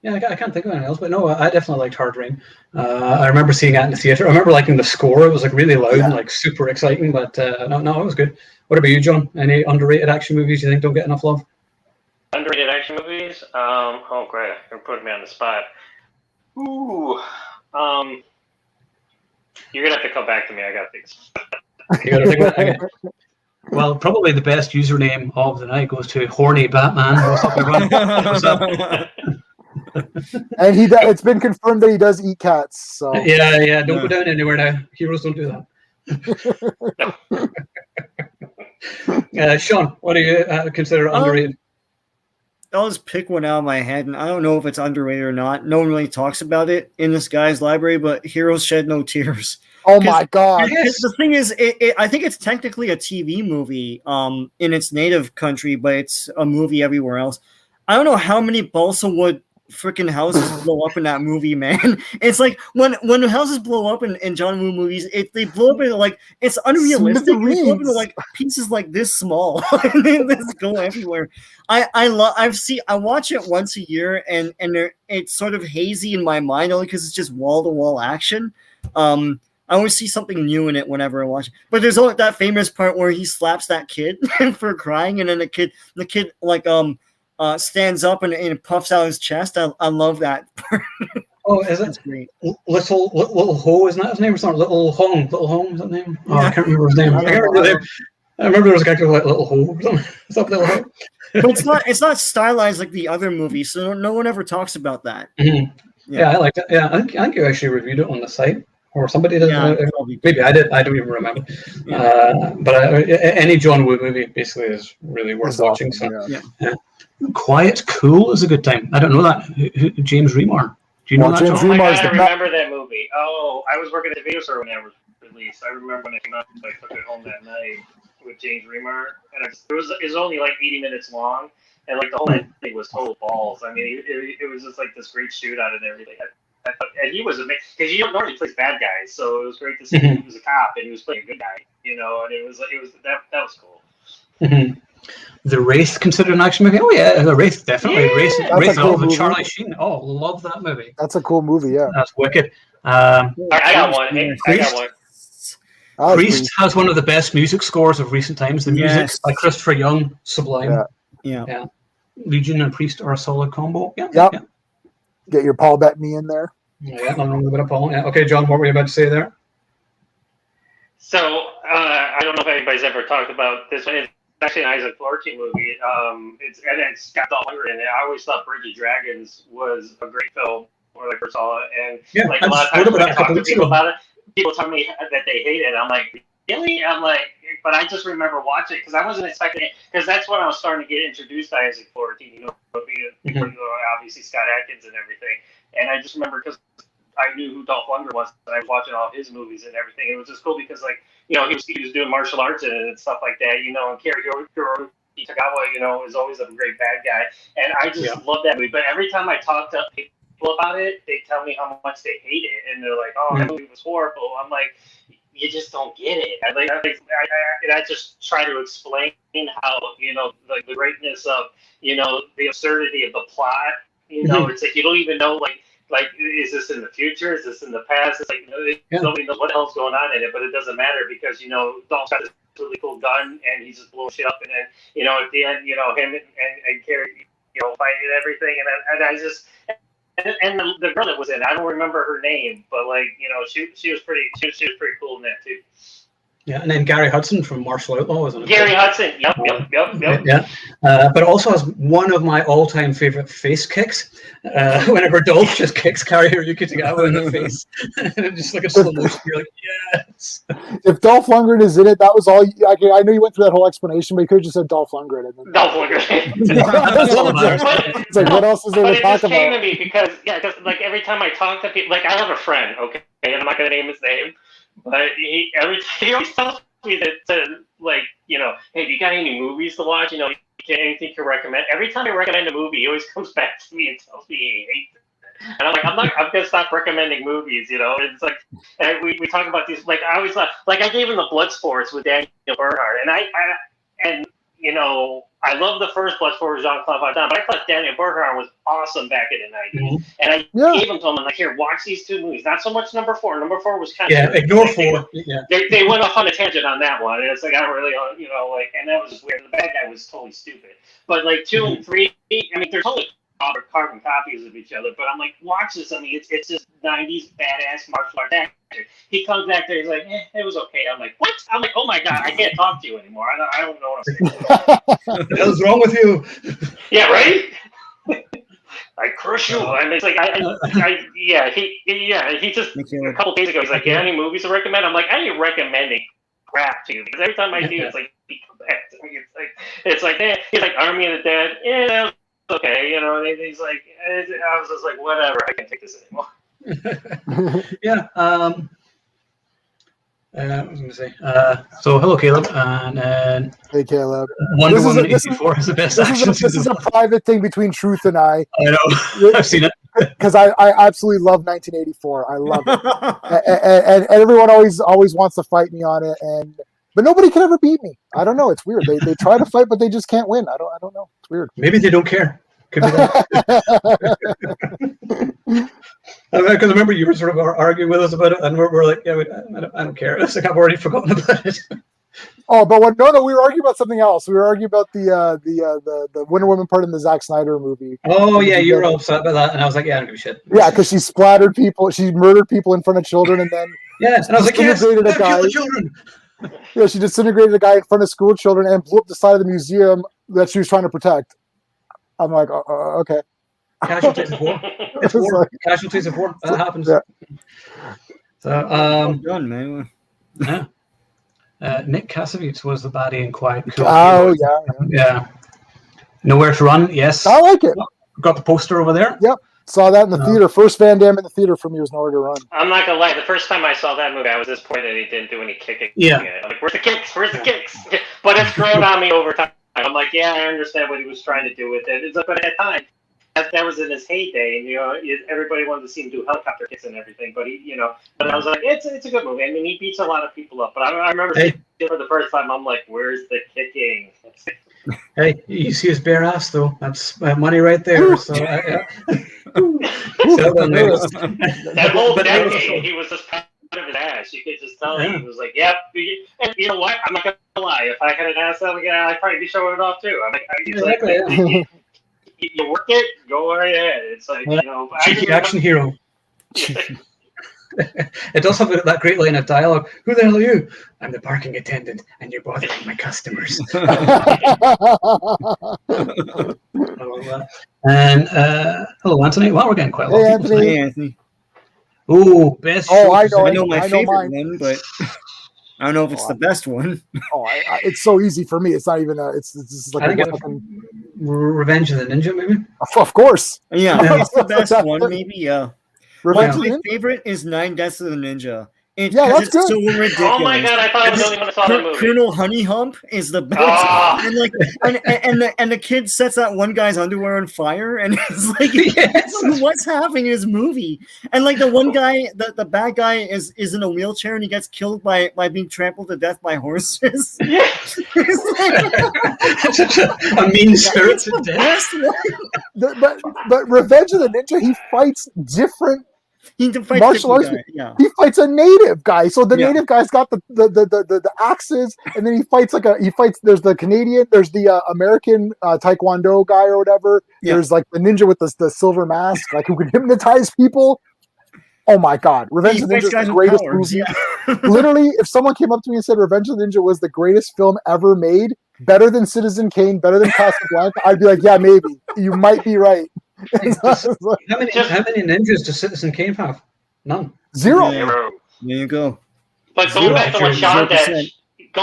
Yeah, I can't think of anything else, but no, I definitely liked Hard Rain. I remember seeing it in the theater. I remember liking the score. It was like really loud and like super exciting, but no, it was good. What about you, John? Any underrated action movies you think don't get enough love? Underrated action movies? Oh, great. You're putting me on the spot. Ooh. You're going to have to come back to me. I got things. You got to think about it. Well, probably the best username of the night goes to Horny Batman. What's up, everyone? What's up? And it's been confirmed that he does eat cats. So yeah, don't go down anywhere now. Heroes don't do that. Sean, what do you consider underrated? I'll just pick one out of my head, and I don't know if it's underrated or not. No one really talks about it in this guy's library, but Heroes Shed No Tears. Oh my God! The thing is, I think it's technically a TV movie in its native country, but it's a movie everywhere else. I don't know how many balsa wood freaking houses blow up in that movie, man. It's like when houses blow up in John Woo movies, they blow up in like it's unrealistic. They blow up into like pieces like this small, and they just go everywhere. I watch it once a year, and it's sort of hazy in my mind only because it's just wall to wall action. I always see something new in it whenever I watch it. But there's only that famous part where he slaps that kid for crying, and then the kid like stands up and puffs out his chest. I love that part. Oh, is it? That's great. Little Ho, isn't that his name? Or something? Little Hong, is that the name? Oh, I can't remember his name. I remember there was a character like Little Ho or something. Is that Little Ho? But it's not stylized like the other movies, so no one ever talks about that. Mm-hmm. Yeah, I liked it. Yeah, I think you actually reviewed it on the site. Or somebody did. Yeah, maybe I did. I don't even remember. Yeah. But any John Woo movie basically is really worth watching. Awesome, so, Quiet Cool is a good time. I don't know that. James Remar. Do you know that? James Oh my Remar's God, I remember that movie. Oh, I was working at the video store when it was released. I remember when it came out. So I took it home that night with James Remar, and it was only like 80 minutes long, and like the whole thing was total balls. I mean, it was just like this great shootout and everything. And he was amazing because you don't normally play bad guys, so it was great to see he was a cop and he was playing a good guy, and it was that was cool. Mm-hmm. The Wraith considered an action movie? Oh yeah, The Wraith definitely. Yeah. Wraith cool with movie. Charlie Sheen. Oh, love that movie. That's a cool movie. Yeah, That's wicked. I got one. I got one. Priest has one of the best music scores of recent times. The music by Christopher Young, sublime. Yeah. Legion and Priest are a solid combo. Yeah. Yep. Get your Paul Bettany in there. Yeah, nothing wrong with a Paul. Yeah. Okay, John, what were you about to say there? So I don't know if anybody's ever talked about this one. It's actually an Isaac Clarke movie. It's got Dolph Lundgren in it. I always thought Bridge of Dragons was a great film when I first saw it, and like a lot of times when I talk to people about it, people tell me that they hate it. I'm like, really? I'm like, but I just remember watching it because I wasn't expecting it because that's when I was starting to get introduced to Isaac Clarke. Obviously Scott Adkins and everything, and I just remember because I knew who Dolph Lundgren was, and I was watching all of his movies and everything. It was just cool because he was doing martial arts and stuff like that, and Cary Hiroki Tagawa, is always a great bad guy, and I just love that movie. But every time I talk to people about it, they tell me how much they hate it, and they're like, "Oh, that movie was horrible." I'm like, you just don't get it. I just try to explain how, the greatness of, the absurdity of the plot. It's like you don't even know, like, is this in the future? Is this in the past? It's like nobody knows what the hell's going on in it, but it doesn't matter because, Dolph's got this really cool gun and he's just blowing shit up. And then, at the end, him and Carrie, fighting and everything. And I just... And the girl that was in, I don't remember her name, but she was pretty cool in that too. Yeah, and then Gary Hudson from Martial Outlaw was on it. Gary Hudson. Yep. Yeah, but also has one of my all-time favorite face kicks. Whenever Dolph just kicks Kari Hiroyuki Tagawa in the face, and just like a slow motion, you're like, yes. If Dolph Lundgren is in it, that was all. I know you went through that whole explanation, but you could have just said Dolph Lundgren. And then, Dolph Lundgren. It's like, what else is there But to it talk just came about? to me because like every time I talk to people, like I have a friend, okay, and I'm not gonna name his name, but he always tells me that like, you know, hey, do you got any movies to watch? You know, anything you can recommend? Every time I recommend a movie, he always comes back to me and tells me he hates it. And I'm like, I'm gonna stop recommending movies. You know, it's like, and we talk about these. Like I always like I gave him the Bloodsports with Daniel Bernhardt, and you know, I love the first Bloodsport with Jean-Claude Van Damme, but I thought Daniel Bernhardt was awesome back in the 90s. Mm-hmm. And I gave them to him, I'm like, here, watch these two movies. Not so much number 4. Number 4 was kind of... ignore 4. They went off on a tangent on that one. And it's like, I don't really, you know, like, and that was just weird. The bad guy was totally stupid. But like 2 and 3, I mean, they're totally carbon copies of each other, but I'm like, watch this. I mean, it's just 90s badass martial arts actor. He comes back there, he's like, it was okay. I'm like, what? I'm like, oh my god, I can't talk to you anymore. I don't know what I'm saying. What is wrong with you? Yeah, right. I crush you. I mean, it's like, he just a couple days ago, he's like, any movies to recommend? I'm like, I ain't recommending crap to you because every time I do, it's like, he comes back to me. It's like, he's like, Army of the Dead. Yeah. Okay, you know, and he's like, I was just like, whatever, I can't take this anymore. Yeah. What was I going to say? So, hello, Caleb. And hey, Caleb. Wonder Woman 84 is the best action. This is a private thing between Truth and I. I know. I've seen it. Because I absolutely love 1984. I love it. and everyone always wants to fight me on it, but nobody can ever beat me. I don't know. It's weird. They try to fight, but they just can't win. I don't know. It's weird. Maybe they don't care. Could be that. Because I remember you were sort of arguing with us about it, and we're like, yeah, I don't care. It's like I've already forgotten about it. Oh, but no, we were arguing about something else. We were arguing about the Wonder Woman part in the Zack Snyder movie. Oh yeah, you were all upset about that, and I was like, yeah, I don't give a shit. Yeah, because she splattered people, she murdered people in front of children, and then and I was like, yes, kill the children. Yeah, she disintegrated a guy in front of school children and blew up the side of the museum that she was trying to protect. I'm like, okay. Casualties of war. It's war. Like, casualties of war. That happens. Yeah. So, well done, man. Yeah. Nick Kassovitz was the baddie in Quiet Cool. Oh, yeah. Nowhere to Run. Yes. I like it. Got the poster over there. Yep. Saw that in the theater. First Van Damme in the theater for me was Nowhere to Run. I'm not gonna lie. The first time I saw that movie, I was disappointed that he didn't do any kicking. Yeah. Like, where's the kicks? Where's the kicks? But it's grown on me over time. I'm like, yeah, I understand what he was trying to do with it. It's like, but at that time, that was in his heyday, and you know, everybody wanted to see him do helicopter kicks and everything. But he, you know, but I was like, it's a good movie. I mean, he beats a lot of people up. But I remember seeing it for the first time. I'm like, where's the kicking? Hey, you see his bare ass though. That's money right there. So yeah. That whole decade, he was just proud of his ass. You could just tell he was like, yep. And you know what? I'm not gonna lie. If I had an ass, I'd probably be showing it off too. I'm like, exactly. You work it, go right ahead. It's like, you know, cheeky action hero. It does have that great line of dialogue. Who the hell are you? I'm the parking attendant, and you're bothering my customers. And hello, Anthony. Well, we're getting quite a lot. Hey, Anthony. Hey, Anthony. Oh, best. Oh, I know my favorite one, but I don't know if it's the best one. It's so easy for me. It's not even. It's like I think Revenge of the Ninja, maybe. Of course. Yeah, it's the best one. Maybe. Yeah. Revenge my favorite is 9 Deaths of the Ninja. That's good. So ridiculous. Oh my god, I thought I was the only one that saw that movie. Colonel Honey Hump is the best. And like, and the kid sets that one guy's underwear on fire, and it's like, what's happening in his movie? And like the one guy, the bad guy is in a wheelchair, and he gets killed by being trampled to death by horses. A mean spirited death. But Revenge of the Ninja, he fights different. Martial arts. He fights a native guy, so the native guy's got the axes, and then he fights There's the Canadian, there's the American Taekwondo guy or whatever. Yeah. There's like the ninja with the silver mask, like who can hypnotize people. Oh my God, Revenge of the Ninja is the greatest movie. Yeah. Literally, if someone came up to me and said Revenge of the Ninja was the greatest film ever made, better than Citizen Kane, better than Casablanca, I'd be like, yeah, maybe. You might be right. How many ninjas does Citizen Kane have? None. Zero. Zero. There you go. But going back to what Sean 0%.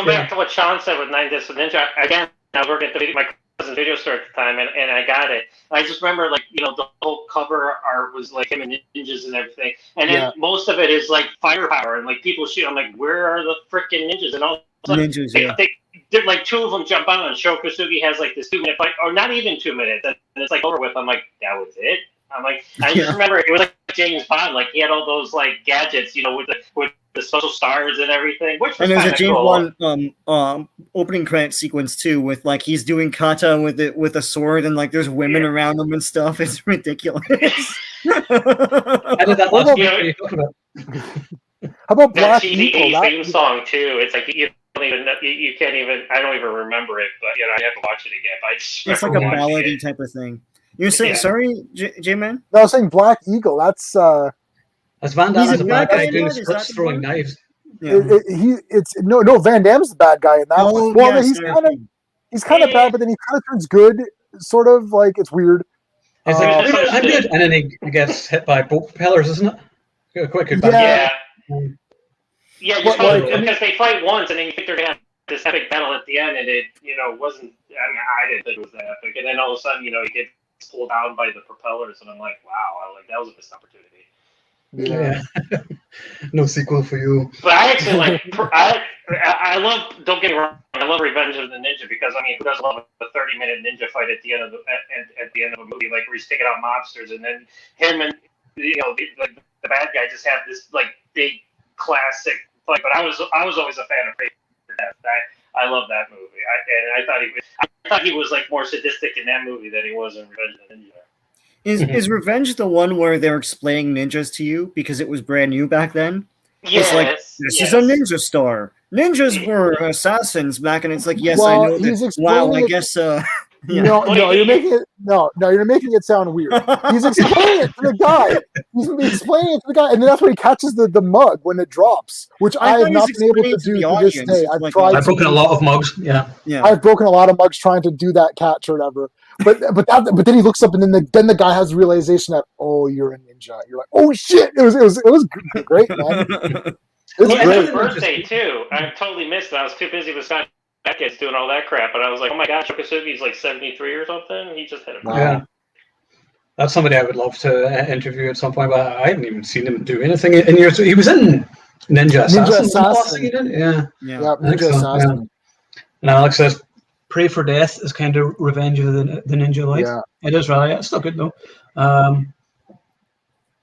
back to what Sean said with Nine Days with Ninja, again, I was working at my cousin's video store at the time, and I got it. I just remember, like, you know, the whole cover art was like him and ninjas and everything, and then most of it is like firepower and like people shoot. I'm like, where are the freaking ninjas? And all of a sudden, Ninjas, they did like two of them jump out, and Sho Kosugi has like this 2-minute fight, or not even 2 minutes, and it's like over with. I'm like, that was it. I'm like, I just remember it was like James Bond, like he had all those like gadgets, you know, with the social stars and everything. Which was and there's a James cool. Bond opening credit sequence too, with like he's doing kata with a sword, and like there's women around him and stuff. It's ridiculous. I did that last week. What are you talking about? How about that Black cheesy Eagle? theme song too. It's like you don't even you can't even. I don't even remember it, but you know I have to watch it again. But I just it's like a ballady type of thing. You're saying sorry, J-Man? No, I was saying Black Eagle. That's Van Damme as a bad guy doing splits throwing knives. Yeah. No Van Damme's the bad guy in that one. Well, he's kind of bad, but then he kind of turns good, sort of like it's weird. He's like, I'm good, and then he gets hit by boat propellers, isn't it? Quite good. Yeah, because they fight once, and then you think they're gonna have this epic battle at the end, and it wasn't. I mean, I didn't think it was that epic, and then all of a sudden, he gets pulled down by the propellers, and I'm like, wow, that was a missed opportunity. Yeah. No sequel for you. But I actually like. I love. Don't get me wrong. I love Revenge of the Ninja because I mean, who doesn't love a 30-minute ninja fight at the end of a movie, like where he's taking out mobsters, and then him and the bad guy just have this like big classic fight. But I was always a fan of Pray for Death. I love that movie. I thought he was like more sadistic in that movie than he was in Revenge of the Ninja. Is Revenge the one where they're explaining ninjas to you because it was brand new back then? Yes. It's like, this is a ninja store. Ninjas were assassins back, and it's like, yes, I know that. Wow, I guess. Yeah. No, you're making it sound weird. He's explaining it to the guy. He's explaining it to the guy, and then that's when he catches the mug when it drops, which I have not been able to do to this day. I've broken a lot of mugs. Yeah. I've broken a lot of mugs trying to do that catch or whatever. But then he looks up, and then the guy has the realization that, oh, you're a ninja. You're like, oh shit! It was great, man. It's great. Birthday too. I totally missed it. I was too busy with Scott Beckett's doing all that crap, but I was like, oh my gosh, Kosugi's like 73 or something. He just had a birthday. Yeah. That's somebody I would love to interview at some point, but I haven't even seen him do anything in years. He was in Ninja Assassin. Yeah, Ninja Assassin. Yeah. And Alex says, Pray for Death is kind of Revenge of the Ninja Light. Yeah. It is really. It's still good though. What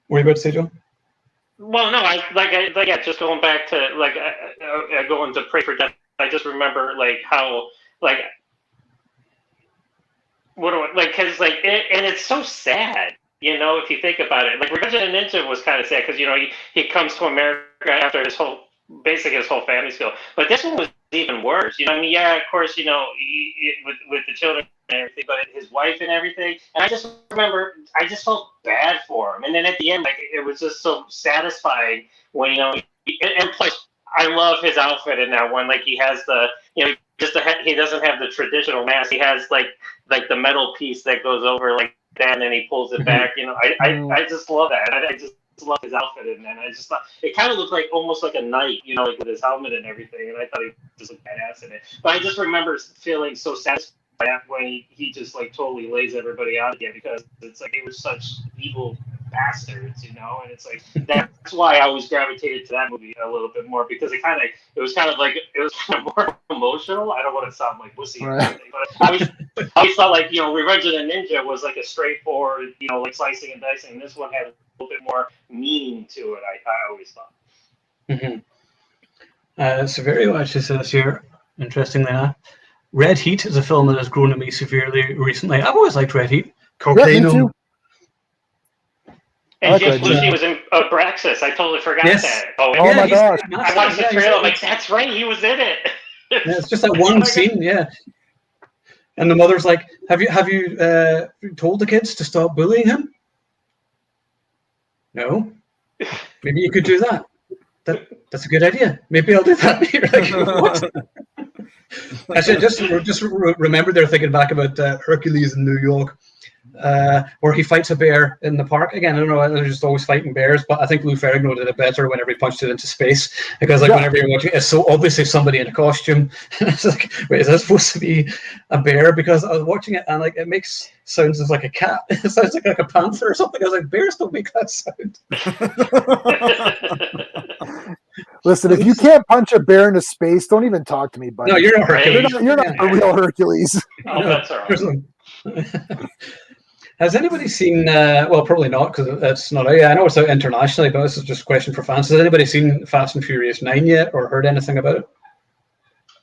were you about to say, Joe? Well, no, just going back to going to Pray for Death. I just remember how because and it's so sad, if you think about it. Like Revenge of the Ninja was kind of sad because he comes to America after his whole family's killed. But this one was even worse. I mean, yeah, of course, with the children and everything, but his wife and everything. And I just remember, I just felt bad for him. And then at the end, it was just so satisfying when and plus. I love his outfit in that one. Like he has he doesn't have the traditional mask. He has like the metal piece that goes over like that, and then he pulls it back. I just love that. I just love his outfit in that. I just thought it kind of looked like almost like a knight, like with his helmet and everything. And I thought he just looked badass in it. But I just remember feeling so satisfied when he just like totally lays everybody out again because it's like they were such evil bastards, and it's like that's why I always gravitated to that movie a little bit more because it was kind of more emotional. I don't want to sound like wussy or anything, but I always thought like Revenge of the Ninja was like a straightforward like slicing and dicing, and this one had a little bit more meaning to it. I always thought. Severio actually says here, interestingly enough, Red Heat is a film that has grown on me severely recently. I've always liked Red Heat. Cocaine. And Jeff Lucy was in Abraxas. I totally forgot that. Oh my gosh. I watched the trailer. I'm like, that's right. He was in it. It's just that one scene, yeah. And the mother's like, have you told the kids to stop bullying him? No. maybe you could do that. That's a good idea. Maybe I'll do that. You're like, what? Actually, just remember they're thinking back about Hercules in New York, where he fights a bear in the park. Again, I don't know, they're just always fighting bears, but I think Lou Ferrigno did it better whenever he punched it into space, because whenever you're watching, it's so obviously somebody in a costume. It's like, wait, is that supposed to be a bear? Because I was watching it and it makes sounds as like a cat. It sounds like a panther or something. I was like, bears don't make that sound. Listen, if you can't punch a bear into space, don't even talk to me, buddy. No, you're not Hercules. You're not a real Hercules. Oh, that's all right. Has anybody seen? Well, probably not, because it's not. Yeah, I know it's out internationally, but this is just a question for fans. Has anybody seen Fast and Furious 9 yet, or heard anything about it?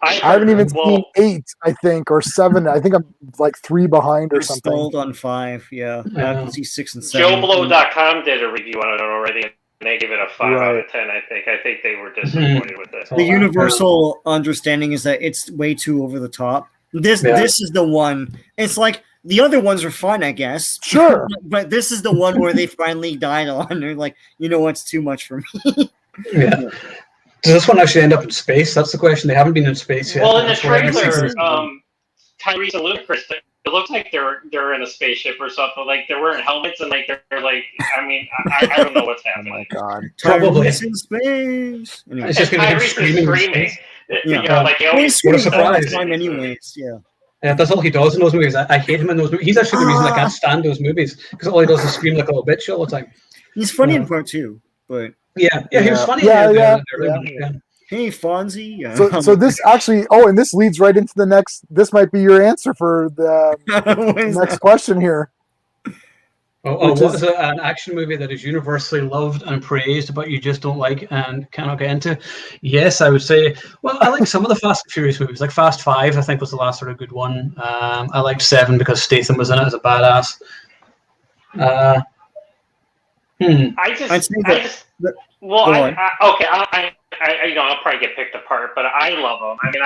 I haven't even seen 8, I think, or 7. I think I'm like 3 behind or something. Stalled on 5. Yeah, I have to see 6 and 7. JoeBlow.com did a review on it already, and they give it a 5 out of 10. I think they were disappointed with it. The universal understanding is that it's way too over the top. This is the one. It's like the other ones are fun, I guess. Sure, but this is the one where they finally died on. They're like, you know what's too much for me. Yeah. Does this one actually end up in space? That's the question. They haven't been in space yet. Well, in the trailer, Tyrese and Ludacris, it looks like they're in a spaceship or something. Like they're wearing helmets and they're like. I mean, I don't know what's happening. Oh my god! Probably Tyrese in space. Anyway. It's just going to be screaming. You know, like he always screams all the surprise. time, anyways. Yeah. Yeah, that's all he does in those movies. I hate him in those movies. He's actually the reason I can't stand those movies, because all he does is scream like a little bitch all the time. He's funny in part 2, but yeah, he was funny. Yeah. Hey, Fonzie. So this actually, and this leads right into the next. This might be your answer for the next question here. What is an action movie that is universally loved and praised, but you just don't like and cannot get into? Yes, I would say. Well, I like some of the Fast and Furious movies. Like Fast 5, I think was the last sort of good one. I liked 7 because Statham was in it as a badass. I'll probably get picked apart, but I love them. I mean,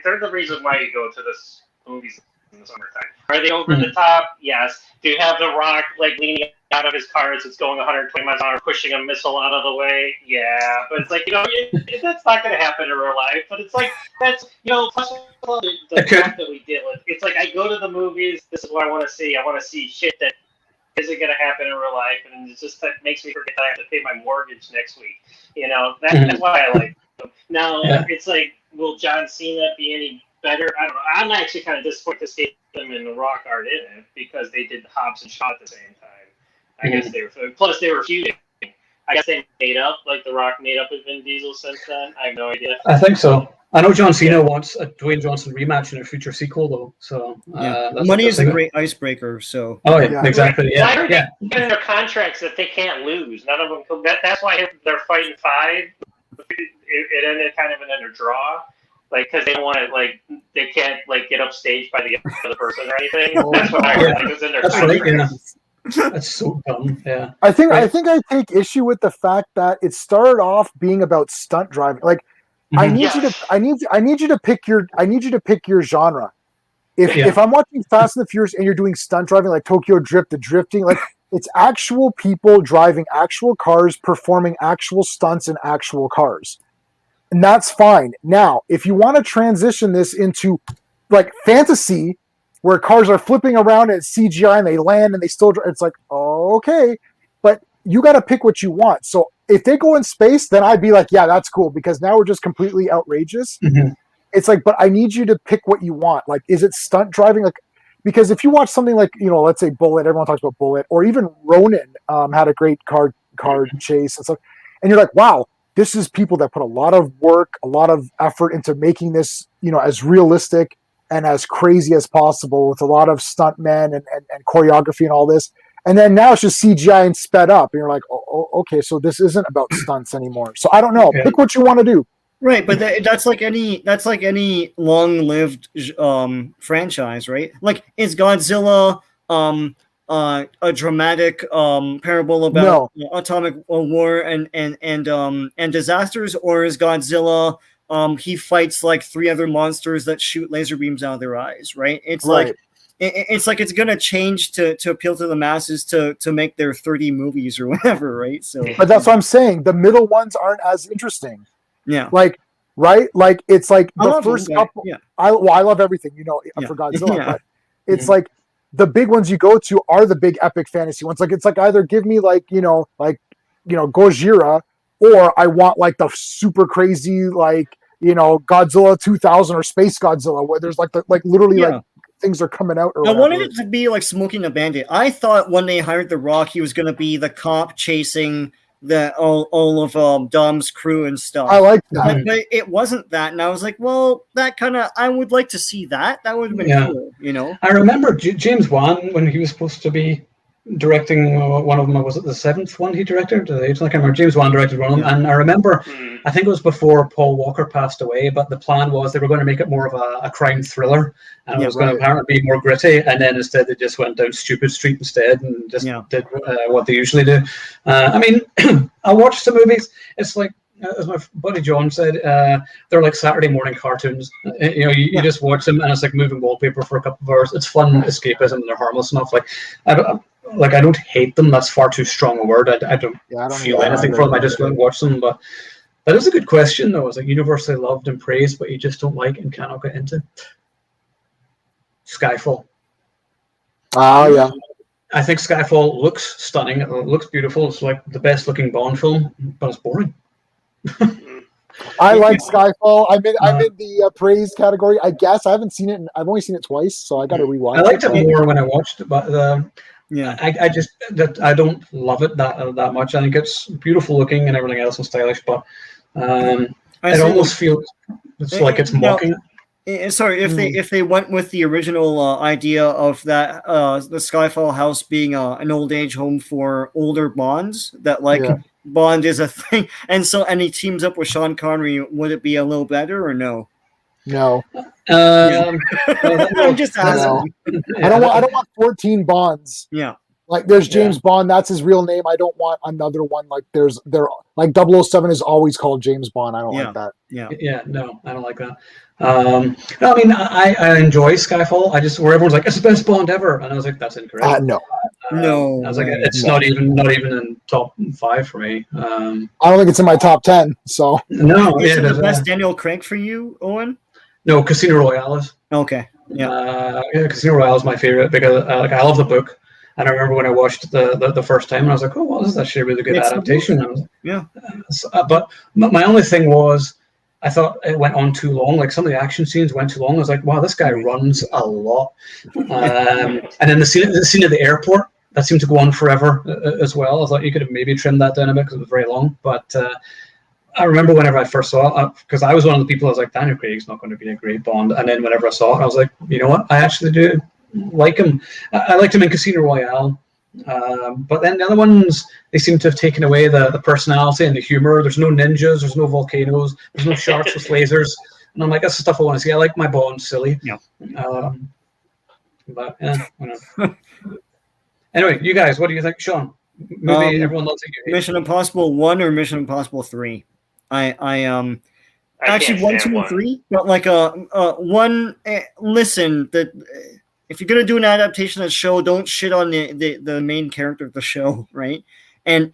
they're the reason why you go to this movies in the summertime. Are they over the top? Yes. Do you have The Rock leaning out of his car as it's going 120 miles an hour, pushing a missile out of the way? Yeah, but it's like, that's not going to happen in real life. But it's like, that's, plus the fact that we deal with. It's like, I go to the movies, this is what I want to see. I want to see shit that isn't going to happen in real life, and it's just that makes me forget that I have to pay my mortgage next week. That's why I like them. Now, it's like, will John Cena be any better? I don't know. I'm actually kind of disappointed to see them and The Rock aren't in it, because they did Hobbs and Shaw at the same time. I guess they were feuding. I guess they made up, like The Rock made up with Vin Diesel since then. I have no idea. I think so. I know John Cena wants a Dwayne Johnson rematch in a future sequel, though. So money is a great icebreaker. So exactly. Yeah, I heard in their contracts that they can't lose. None of them. That's why they're fighting 5. It ended kind of in a draw, because they don't want to they can't get upstaged by the other person or anything. That's what I heard. It was in their contracts. That's so dumb. Yeah. I think I take issue with the fact that it started off being about stunt driving. I need you to pick your genre. If I'm watching Fast and the Furious and you're doing stunt driving like Tokyo Drift, the drifting, it's actual people driving actual cars, performing actual stunts in actual cars. And that's fine. Now, if you want to transition this into fantasy where cars are flipping around and it's CGI and they land and they still drive, it's like, okay, but you got to pick what you want. So if they go in space, then I'd be like, yeah, that's cool, because now we're just completely outrageous. Mm-hmm. It's like, but I need you to pick what you want. Is it stunt driving? Because if you watch something let's say Bullet, everyone talks about Bullet, or even Ronin had a great car chase and stuff, and you're like, wow, this is people that put a lot of work, a lot of effort into making this, as realistic and as crazy as possible, with a lot of stuntmen and choreography and all this. And then now it's just CGI and sped up. And you're like, okay, so this isn't about stunts anymore. So I don't know. Pick what you want to do. Right, but that's like any long-lived franchise, right? Is Godzilla a dramatic parable about atomic war and disasters, or is Godzilla he fights 3 other monsters that shoot laser beams out of their eyes, right? It's it's like it's gonna change to appeal to the masses to make their 30 movies or whatever, right? So, but that's what I'm saying. The middle ones aren't as interesting. Yeah. Like, right? Like, it's like I the love first them, couple. yeah. I love everything, you know, Yeah. for Godzilla, Yeah. but it's like the big ones you go to are the big epic fantasy ones. Like, it's like either give me Gojira, or I want like the super crazy, like, Godzilla 2000 or Space Godzilla, where there's like literally like things are coming out. Or I whatever. wanted it to be like Smoking the Bandit. I thought when they hired The Rock, he was going to be the cop chasing all of Dom's crew and stuff. I like that, but it wasn't that, and I was like, well, that kind of I would like to see that. That would have been cool, you know. I remember James Wan when he was supposed to be directing one of them. Was it the 7th one he directed? I can't remember. James Wan directed one of them, and I remember, I think it was before Paul Walker passed away, but the plan was they were going to make it more of a crime thriller, and it was going to apparently be more gritty, and then instead they just went down stupid street instead and just did what they usually do. I mean, I watched the movies. It's like, as my buddy John said, they're like Saturday morning cartoons. You just watch them, and it's like moving wallpaper for a couple of hours. It's fun escapism, and they're harmless enough. Like, I don't hate them. That's far too strong a word. I don't feel anything from them. I just won't watch them. But that is a good question, though. It's like universally loved and praised, but you just don't like and cannot get into. Skyfall. Oh, yeah. I think Skyfall looks stunning. It looks beautiful. It's like the best looking Bond film, but it's boring. I like Skyfall. I'm in the praise category, I guess. I haven't seen it. I've only seen it twice, so I got to rewatch. I liked it more when I watched it, but yeah, I don't love it that much. I think it's beautiful looking and everything else and stylish, but it almost feels like it's mocking. Sorry, if they went with the original idea of that the Skyfall house being an old age home for older Bonds, that Bond is a thing, and he teams up with Sean Connery, would it be a little better or no? No. I'm just asking. No. I don't want 14 Bonds. Yeah. Like there's James Bond, that's his real name. I don't want another one like like 007 is always called James Bond. I don't like that. Yeah, no, I don't like that. No, I mean I enjoy Skyfall. Where everyone's like, it's the best Bond ever, and I was like, that's incorrect. No. I was like, it's not even in top 5 for me. I don't think it's in my top 10. So no, is it the best Daniel Craig for you, Owen? No, Casino Royale is. Okay. Yeah. Casino Royale is my favorite because I love the book. And I remember when I watched the first time, and I was like, "Oh, well, this is actually a really good adaptation." But my only thing was, I thought it went on too long. Like some of the action scenes went too long. I was like, "Wow, this guy runs a lot." And then the scene at the airport that seemed to go on forever as well. I thought you could have maybe trimmed that down a bit because it was very long. But I remember whenever I first saw it, because I was one of the people I was like, Daniel Craig's not going to be a great Bond. And then whenever I saw it, I was like, you know what? I actually do like him. I liked him in Casino Royale, but then the other ones, they seem to have taken away the personality and the humor. There's no ninjas, there's no volcanoes, there's no sharks with lasers, and I'm like, that's the stuff I want to see. I like my Bond silly. But anyway, you guys, what do you think, Sean? Maybe everyone loves it. Mission Impossible 1 or Mission Impossible 3? I actually 1, 2, and 3, but like 1. Listen, if you're gonna do an adaptation of the show, don't shit on the main character of the show, right? And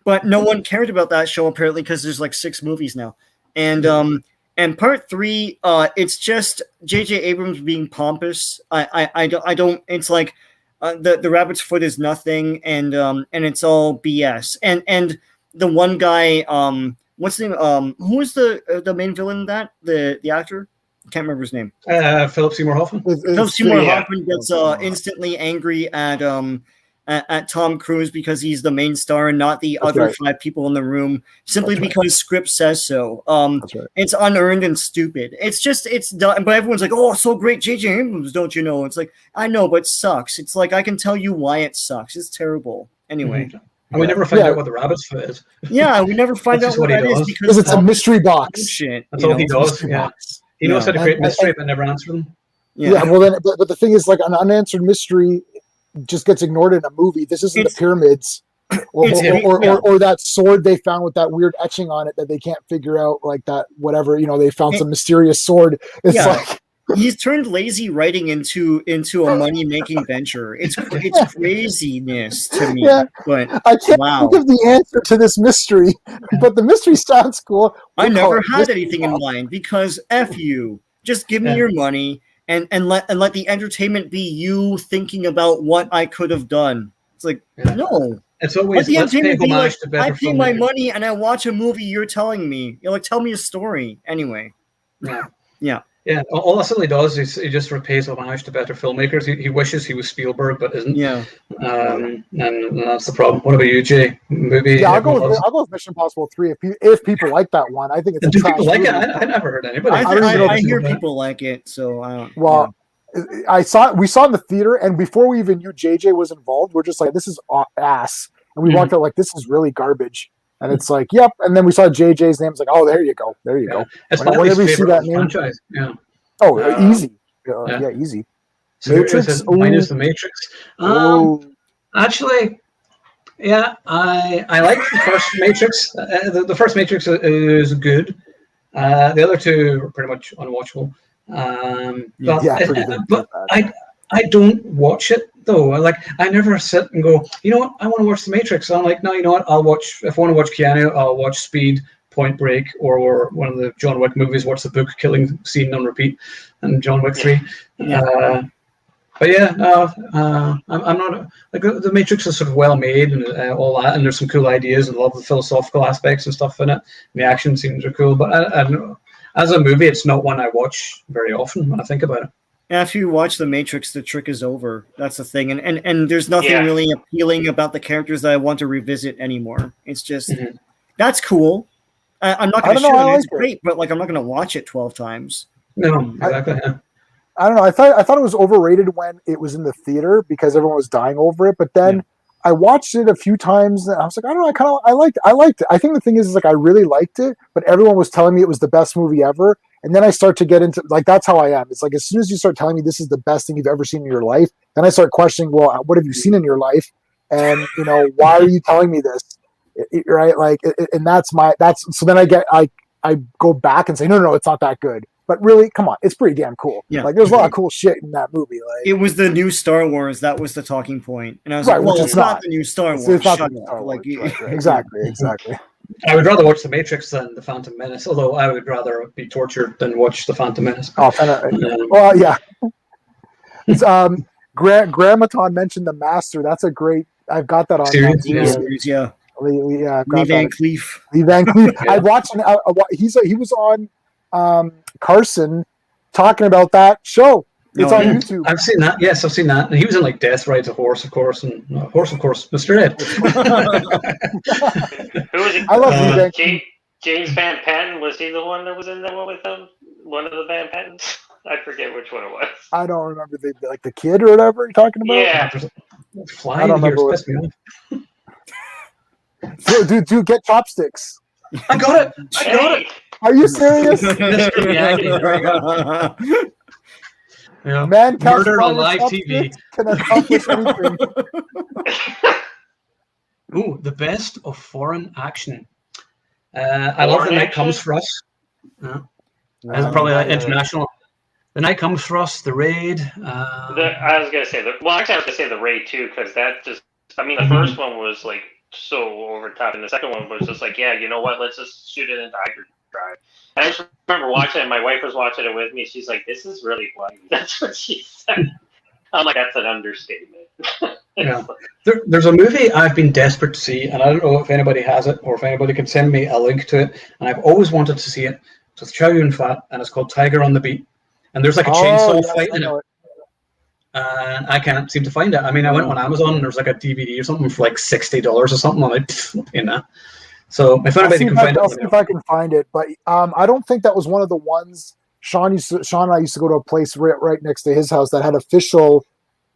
but no one cared about that show apparently because there's like 6 movies now, and part 3, it's just J.J. Abrams being pompous. I don't. It's like the rabbit's foot is nothing, and it's all BS. And the one guy, what's his name? Who is the main villain? That the actor. Can't remember his name. Philip Seymour Hoffman. Philip Seymour Hoffman gets instantly angry at Tom Cruise because he's the main star and not the other 5 people in the room, simply because script says so. It's unearned and stupid. It's done, but everyone's like, "Oh, so great, J.J. Abrams, don't you know?" It's like, I know, but it sucks. It's like I can tell you why it sucks. It's terrible. Anyway. And we never find out what the rabbit's foot is. Yeah, we never find out what that is because it's a mystery box. Shit, that's all he does. Yeah. He knows how to create mystery, but never answer them. Yeah, well, then, but the thing is, like, an unanswered mystery just gets ignored in a movie. This isn't the pyramids, or that sword they found with that weird etching on it that they can't figure out, like that whatever. They found some mysterious sword. It's like He's turned lazy writing into a money making venture. It's craziness to me. Yeah. But I can't wow. think of the answer to this mystery, but the mystery sounds cool. I never had anything in mind because F you. Just give me your money and let the entertainment be you thinking about what I could have done. It's like no. It's always let's pay homage to better I pay my money and I watch a movie you're telling me. You're like, tell me a story. Anyway. Yeah. All that simply does is he just repays homage to better filmmakers. He wishes he was Spielberg, but isn't. Yeah. And that's the problem. What about you, Jay? Movie? Yeah, I'll go with Mission Impossible 3 if people like that one. I think it's. Do people like it? I never heard anybody. I hear people like it, so I don't. Well, we saw it in the theater, and before we even knew JJ was involved, we're just like, this is ass, and we walked out like, this is really garbage. And it's like, yep. And then we saw JJ's name. It's like, oh, there you go. It's whenever you see that name, franchise. Yeah. Oh, easy. Yeah, easy. Matrix. Minus the Matrix. Actually, yeah, I like the first Matrix. The first Matrix is good. The other two are pretty much unwatchable. But I don't watch it though. I never sit and go, you know what, I want to watch The Matrix. I'm like, no, you know what, I'll watch. If I want to watch Keanu, I'll watch Speed, Point Break, or one of the John Wick movies. Watch the book killing scene on repeat, and John Wick 3. But yeah, no, I'm not like the Matrix is sort of well made and all that, and there's some cool ideas and love the philosophical aspects and stuff in it. And the action scenes are cool, but I don't know. As a movie, it's not one I watch very often when I think about it. After you watch The Matrix, the trick is over. That's the thing. And there's nothing really appealing about the characters that I want to revisit anymore. It's just, that's cool. I'm not going to show it. It's great, but I'm not going to watch it 12 times. No, exactly. I don't know. I thought it was overrated when it was in the theater because everyone was dying over it. But then I watched it a few times and I was like, I don't know. I liked it. I think the thing is I really liked it, but everyone was telling me it was the best movie ever. And then I start to get into that's how I am. It's like as soon as you start telling me this is the best thing you've ever seen in your life, then I start questioning, well, what have you seen in your life? And why are you telling me this? Right? And so then I go back and say, no, it's not that good. But really, come on, it's pretty damn cool. Yeah. There's a lot of cool shit in that movie. It was the new Star Wars. That was the talking point. And I was like, well, it's not the new Star Wars. It's not the new Star Wars. Right. Exactly. I would rather watch The Matrix than The Phantom Menace, although I would rather be tortured than watch The Phantom Menace. Well, yeah. Grammaton mentioned The Master. That's a great. I've got that on series. Yeah. Lee Van Cleef. Lee Van Cleef. I watched. He was on Carson talking about that show. It's on YouTube. I've seen that. Yes, I've seen that. And he was in Death Rides a Horse, of course, and Horse, of course, Mr. Ed. Who was it? I love James Van Patten. Was he the one that was in that one with him? One of the Van Pattens? I forget which one it was. I don't remember the kid or whatever you're talking about. Yeah. Flying here pissed me off. Dude, get chopsticks. I got it. Are you serious? Yeah. Man, murder on live TV can accomplish anything. Ooh, the best of foreign action. I love The Night Comes for Us. That's probably international. The Night Comes for Us, The Raid. I was gonna say The Raid too, because that just. I mean, the first one was so over top, and the second one was just you know what? Let's just shoot it into hyperdrive. And I just remember watching it. My wife was watching it with me. She's like, "This is really bloody." That's what she said. I'm like, "That's an understatement." Yeah. There's a movie I've been desperate to see, and I don't know if anybody has it or if anybody can send me a link to it. And I've always wanted to see it. It's with Chow Yun-fat, and it's called Tiger on the Beat. And there's a chainsaw fight in it. And I can't seem to find it. I mean, I went on Amazon and there's a DVD or something for $60 or something. I'm like, So if anybody can find it, I'll see if I can find it. But I don't think that was one of the ones. Sean and I used to go to a place right next to his house that had official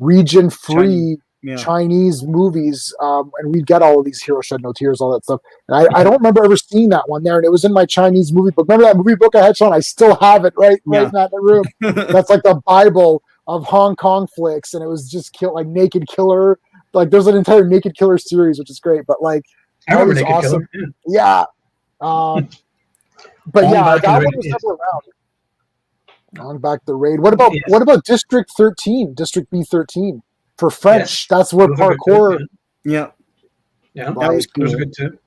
region-free Chinese movies, and we'd get all of these Hero Shed No Tears, all that stuff. And I don't remember ever seeing that one there, and it was in my Chinese movie book. Remember that movie book I had, Sean? I still have it right in that room. That's the Bible of Hong Kong flicks, and it was just Naked Killer. There's an entire Naked Killer series, which is great. But I remember Naked awesome. Killer. Yeah. But that one was never around. On back the raid. What about District 13? District B13 for French. Yes. That's where Those are good parkour. too, Yeah. yeah. That was Those are cool. good too.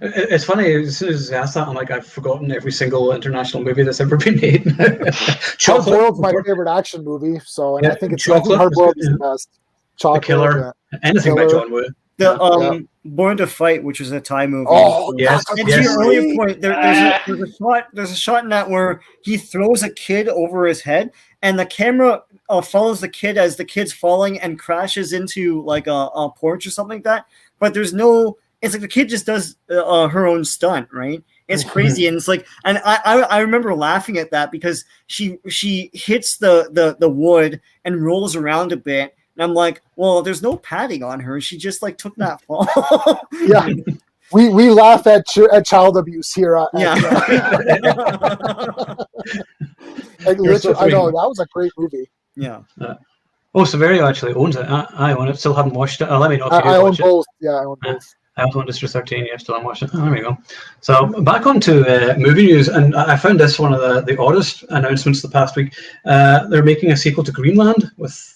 It's funny, as soon as I asked that, I'm like, I've forgotten every single international movie that's ever been made. Hard Boiled's my favorite action movie, so I think Hard Boiled is the best. The Killer, anything by John Woo. The Born to Fight, which is a Thai movie. Oh, yes. And to your earlier point, there's a shot in that where he throws a kid over his head, and the camera follows the kid as the kid's falling and crashes into like a porch or something like that. But there's no. It's like the kid just does her own stunt, right? It's crazy, and it's like, and I remember laughing at that because she hits the wood and rolls around a bit. And I'm like, well, there's no padding on her. She just like took that fall. Yeah, we laugh at child abuse here. Yeah, like, literally, I know that was a great movie. Yeah. Severio actually owns it. I own it. Still haven't watched it. Let me know if you do I own watch both. Yeah, I own both. I also own District 13. Yeah, still haven't watched it. Oh, there we go. So back onto movie news, and I found this one of the oddest announcements the past week. They're making a sequel to Greenland with.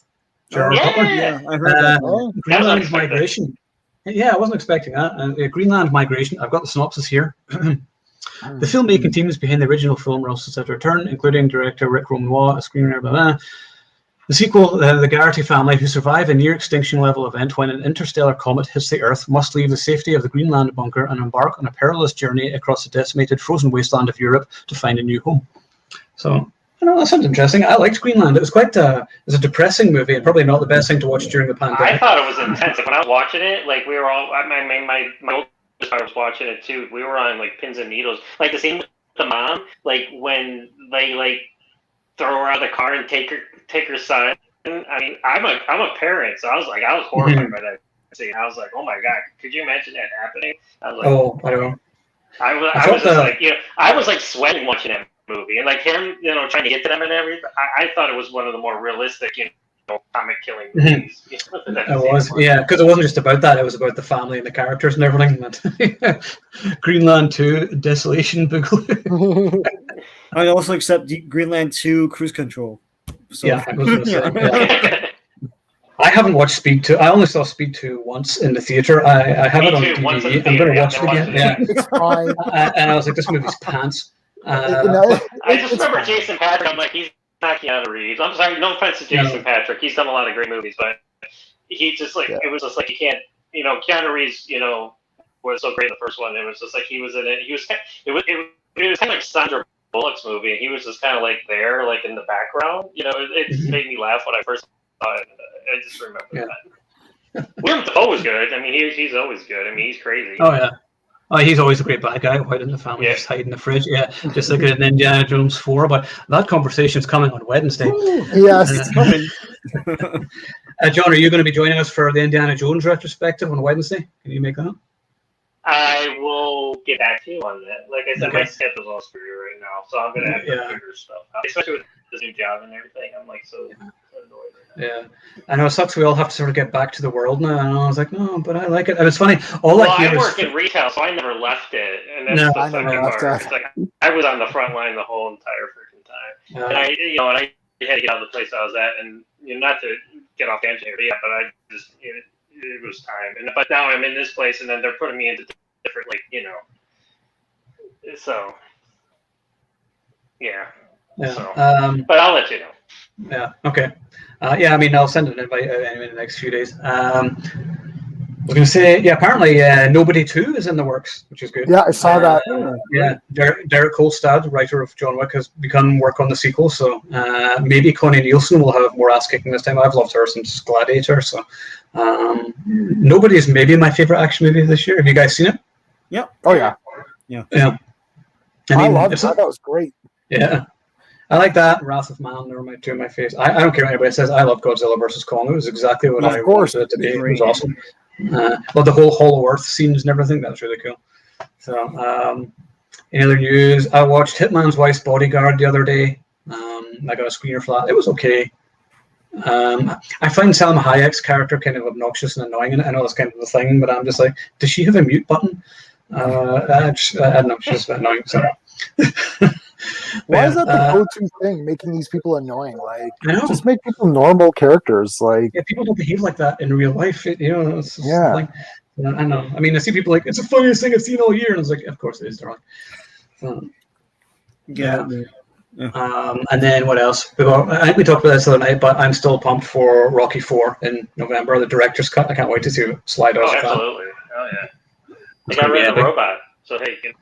Gerard Butler. Yeah, I heard that. Greenland Migration. Yeah, I wasn't expecting that. Greenland Migration. I've got the synopsis here. The filmmaking team is behind the original film Ross Set to Return, including director Rick Romois, a screenwriter, blah, blah. The sequel, the Garrity family, who survive a near-extinction level event when an interstellar comet hits the Earth, must leave the safety of the Greenland bunker and embark on a perilous journey across the decimated frozen wasteland of Europe to find a new home. So, that sounds interesting. I liked Greenland. It was quite it was a depressing movie and probably not the best thing to watch during the pandemic. I thought it was intense. When I was watching it, like we were all, my oldest daughter was watching it too. We were on like pins and needles. Like the same with the mom, like when they like throw her out of the car and take her son. I mean, I'm a parent, so I was horrified by that scene. I was like, oh my god, could you imagine that happening? I was like, I don't know. I was just like, I was like sweating watching that movie, and like him, trying to get to them and everything. I thought it was one of the more realistic, comic killing movies. It was, because it wasn't just about that; it was about the family and the characters and everything. Greenland 2, Desolation Boogaloo. I also accept Greenland 2, Cruise Control. So. Yeah, I was going to say. I haven't watched Speed 2. I only saw Speed 2 once in the theater. I have it on DVD. I'm going to watch it again. Yeah. It's fine. And I was like, this movie's pants. I just remember Jason Patrick. I'm like, he's not Keanu Reeves. I'm sorry, no offense to Jason Patrick. He's done a lot of great movies, but he just like it was just like you can't. Keanu Reeves. Was so great in the first one. It was just like he was in it. It was kind of like Sandra Bullock's movie, and he was just kind of like there, like in the background. It made me laugh when I first saw it. I just remember that. William Dafoe was good. I mean, he's always good. I mean, he's crazy. Oh yeah. Oh, he's always a great bad guy. Why didn't the family just hide in the fridge? Yeah, just like in Indiana Jones 4. But that conversation's coming on Wednesday. Yes, it's coming. John, are you going to be joining us for the Indiana Jones retrospective on Wednesday? Can you make that? I will get back to you on that. Like I said, my schedule's all screwed right now, so I'm going to have to figure stuff out. Especially with this new job and everything. I'm like so annoyed right now. Yeah, I know it sucks. We all have to sort of get back to the world now. And I was like, no, but I like it. And it's funny. I work in retail, so I never left it. And that's the second part. It's like I was on the front line the whole entire freaking time. And I had to get out of the place I was at, and not to get off tangent here, but I just it was time. But now I'm in this place, and then they're putting me into different So yeah. So, but I'll let you know. Yeah. Okay. I mean, I'll send an invite in the next few days. I was going to say, apparently Nobody 2 is in the works, which is good. Yeah, I saw that. Derek Kolstad, writer of John Wick, has begun work on the sequel, so maybe Connie Nielsen will have more ass kicking this time. I've loved her since Gladiator, so Nobody is maybe my favorite action movie this year. Have you guys seen it? Yeah. Oh yeah. Yeah. I loved it. That was great. Yeah. I like that. Wrath of Man, they're two of my favorites. I don't care what anybody says. I love Godzilla vs. Kong. It was exactly what I wanted it to be. It was awesome. Well, the whole Hollow Earth scenes and everything. That's really cool. So, any other news? I watched Hitman's Wife's Bodyguard the other day. I got a screener for that. It was okay. I find Salma Hayek's character kind of obnoxious and annoying, and I know that's kind of the thing, but I'm just like, does she have a mute button? I don't know. She's just annoying. So. Why is that the go-to thing? Making these people annoying, like I know. just make people normal characters. Like, yeah, people don't behave like that in real life. It's just Yeah. like, I know. I mean, I see people like, it's the funniest thing I've seen all year, and I was like, of course it is. They're like, yeah. And then what else? I think we talked about this the other night, but I'm still pumped for Rocky 4 in November, the director's cut. I can't wait to see what Sly does. Oh, absolutely. Oh, yeah. They got rid of the robot. So, hey, that's